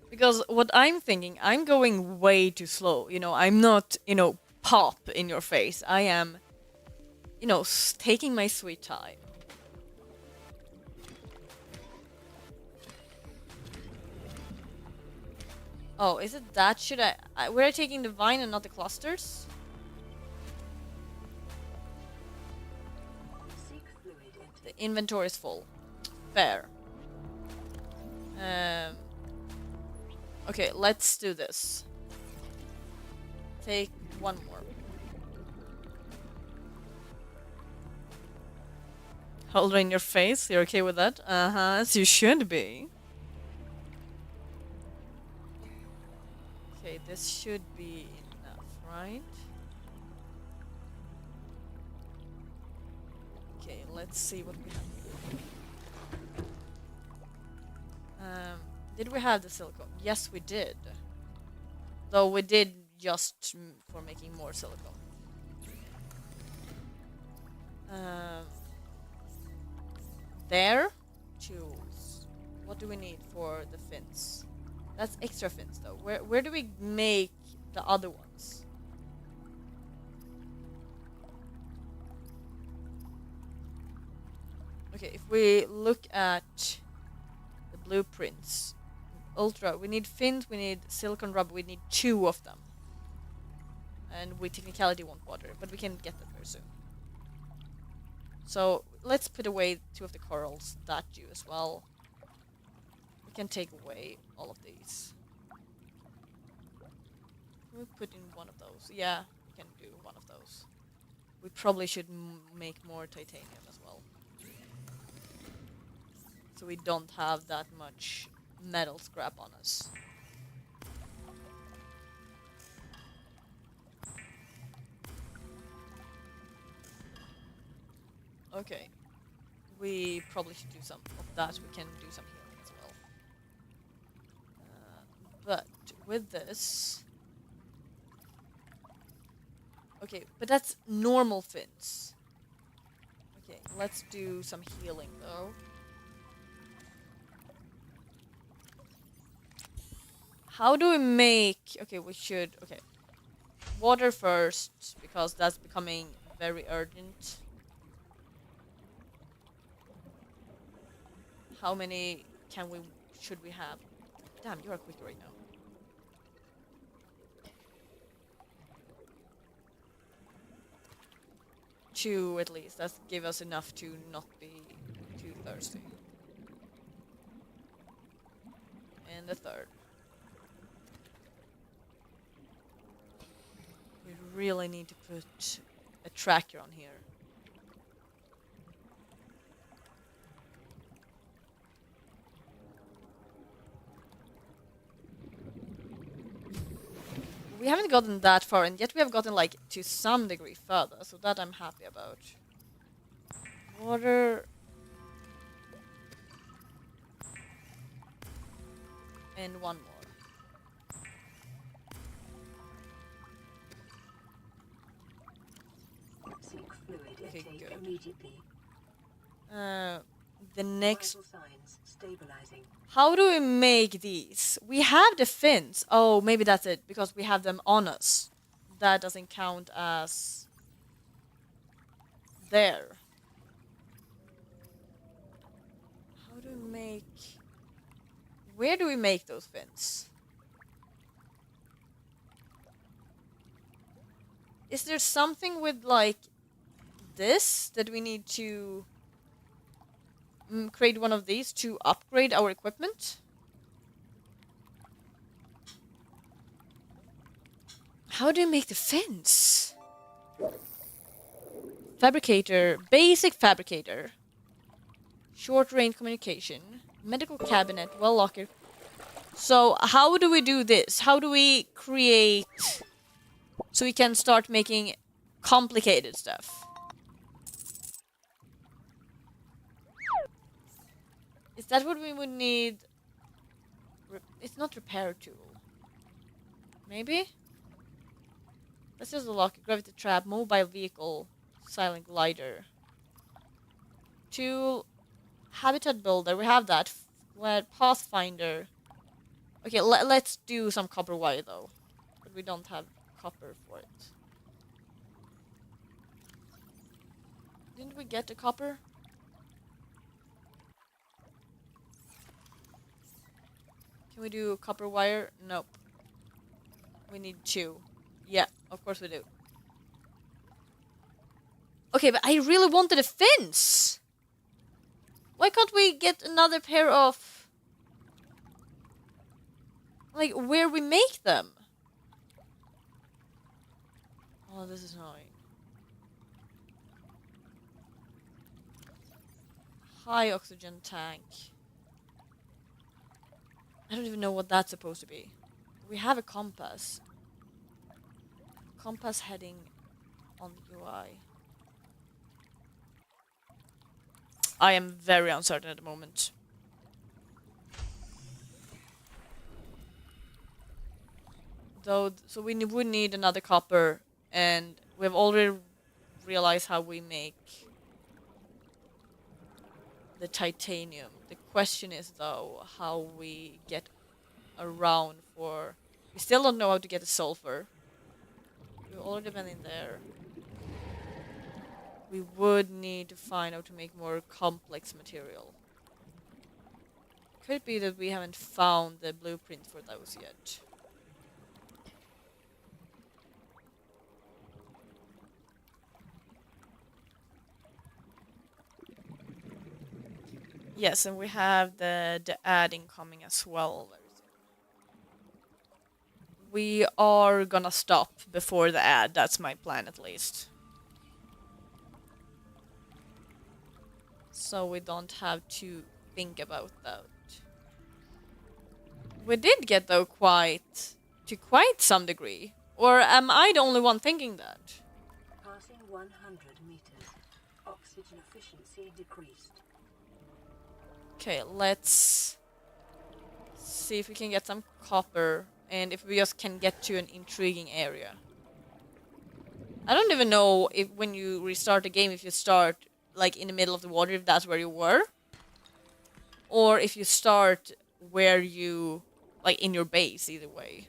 Because what I'm thinking, I'm going way too slow. You know, I'm not, pop in your face. I am, taking my sweet time. Oh, is it that? Should we're taking the vine and not the clusters? The inventory is full. Fair. Okay, let's do this. Take one more. Holder in your face. You're okay with that? Uh-huh, as you should be. Okay, this should be enough, right? Okay, let's see what we have. Did we have the silicone? Yes, we did. Though we did just for making more silicone. There. Tools. What do we need for the fins? That's extra fins, though. Where do we make the other ones? Okay, if we look at the blueprints, Ultra, we need fins, we need silicone rubber, we need 2 of them. And we technicality want water, but we can get that very soon. So let's put away 2 of the corals, that do as well. We can take away all of these. Can we put in one of those? Yeah, we can do one of those. We probably should make more titanium as well. So we don't have that much metal scrap on us. Okay. We probably should do some of that. We can do some healing as well. But with this... Okay, but that's normal fins. Okay, let's do some healing though. How do we make... Okay, we should... Okay. Water first, because that's becoming very urgent. How many should we have? Damn, you are quick right now. Two at least. That give us enough to not be too thirsty. And the third. We really need to put a tracker on here. We haven't gotten that far, and yet we have gotten, like, to some degree further, so that I'm happy about. Water... And one more. Seek fluid Okay, intake good. immediately. The next... Vital signs stabilizing. How do we make these? We have the fins. Oh, maybe that's it, because we have them on us. That doesn't count as... there. How do we make... Where do we make those fins? Is there something with, like, this that we need to create one of these to upgrade our equipment? How do you make the fins? Fabricator, basic fabricator. Short range communication. Medical cabinet, well locker. So how do we do this? How do we create so we can start making complicated stuff. Is that what we would need? It's not repair tool. Maybe? Let's just unlock gravity trap, mobile vehicle, silent glider. Tool, habitat builder, we have that. Pathfinder. Okay, let's do some copper wire though. But we don't have copper for it. Didn't we get the copper? Can we do copper wire? Nope. We need 2. Yeah, of course we do. Okay, but I really wanted a fence! Why can't we get another pair of... like, where we make them? Oh, this is annoying. High oxygen tank. I don't even know what that's supposed to be. We have a compass. Compass heading on the UI. I am very uncertain at the moment. Though, so we would need another copper, and we've already realized how we make the titanium. The question is, though, how we get around for... We still don't know how to get the sulfur. We've already been in there. We would need to find out to make more complex material. Could be that we haven't found the blueprint for those yet. Yes, and we have the ad incoming as well. We are gonna stop before the ad. That's my plan, at least. So we don't have to think about that. We did get, though, to quite some degree. Or am I the only one thinking that? Passing 100 meters. Oxygen efficiency decreased. Okay, let's see if we can get some copper. And if we just can get to an intriguing area. I don't even know if when you restart the game, if you start like in the middle of the water, if that's where you were. Or if you start where you, like in your base, either way.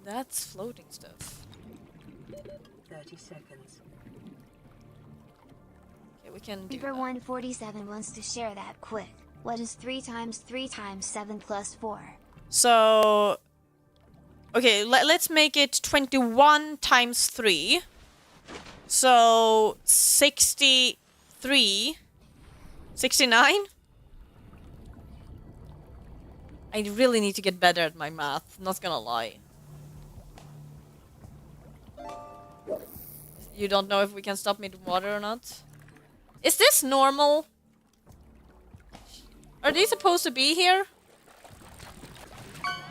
That's floating stuff. 30 seconds. Okay, we can do Number that. 147 wants to share that quick. What is 3 times 3 times 7 plus 4? So, okay, let's make it 21 times 3. So, 63. 69? I really need to get better at my math, not gonna lie. You don't know if we can stop mid-water or not? Is this normal? Are they supposed to be here?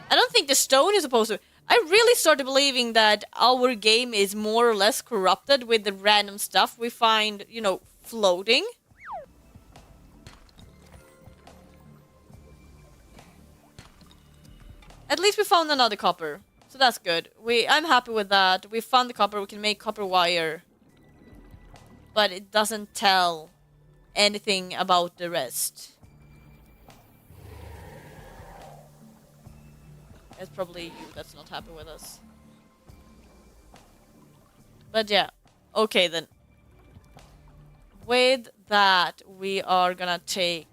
I don't think the stone is supposed to... I really started believing that our game is more or less corrupted with the random stuff we find, you know, floating. At least we found another copper. So that's good. I'm happy with that. We found the copper, we can make copper wire. But it doesn't tell anything about the rest. It's probably you that's not happy with us. But yeah, okay then. With that, we are gonna take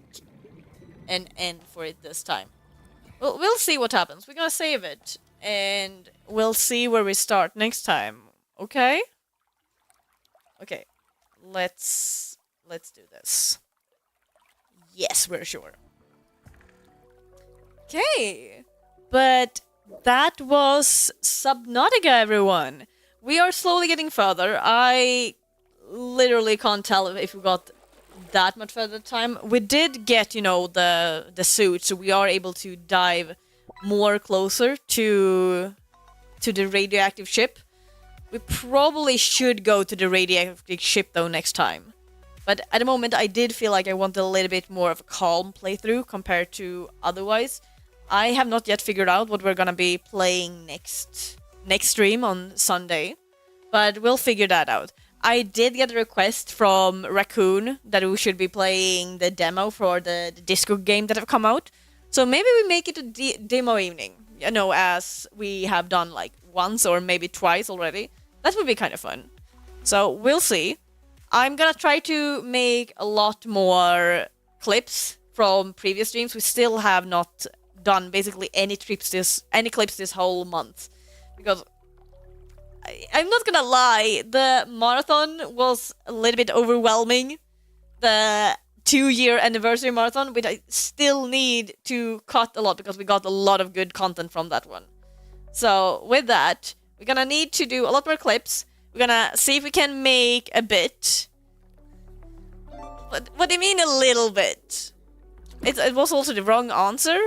an end for it this time. We'll see what happens. We're gonna save it. And we'll see where we start next time. Okay? Okay. Let's do this. Yes, we're sure. Okay. But that was Subnautica, everyone. We are slowly getting further. I literally can't tell if we got that much further time. We did get, you know, the suit, so we are able to dive more closer to the radioactive ship. We probably should go to the radioactive ship though next time. But at the moment, I did feel like I wanted a little bit more of a calm playthrough compared to otherwise. I have not yet figured out what we're gonna be playing next stream on Sunday, but we'll figure that out. I did get a request from Raccoon that we should be playing the demo for the disco game that have come out. So maybe we make it a demo evening, you know, as we have done like once or maybe twice already. That would be kind of fun. So we'll see. I'm gonna try to make a lot more clips from previous streams. We still have not done basically any clips this whole month, because I'm not gonna lie, the marathon was a little bit overwhelming. The 2-year anniversary marathon, but I still need to cut a lot because we got a lot of good content from that one. So with that, we're gonna need to do a lot more clips. We're gonna see if we can make a bit. What do you mean a little bit? It was also the wrong answer.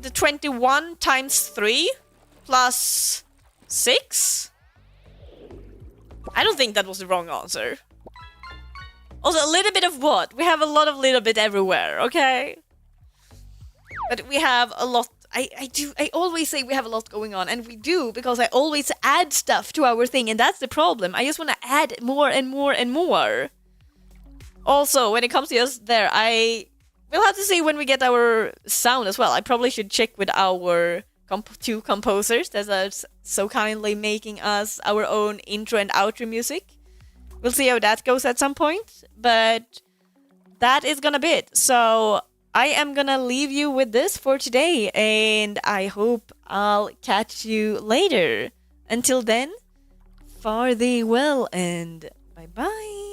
The 21 times 3 plus 6? I don't think that was the wrong answer. Also, a little bit of what? We have a lot of little bit everywhere, okay? But we have a lot. I always say we have a lot going on, and we do, because I always add stuff to our thing, and that's the problem. I just want to add more and more and more. Also, when it comes to us there, we'll have to see when we get our sound as well. I probably should check with our two composers that are so kindly making us our own intro and outro music. We'll see how that goes at some point, but that is gonna be it. So I am gonna leave you with this for today, and I hope I'll catch you later. Until then, fare thee well and bye-bye.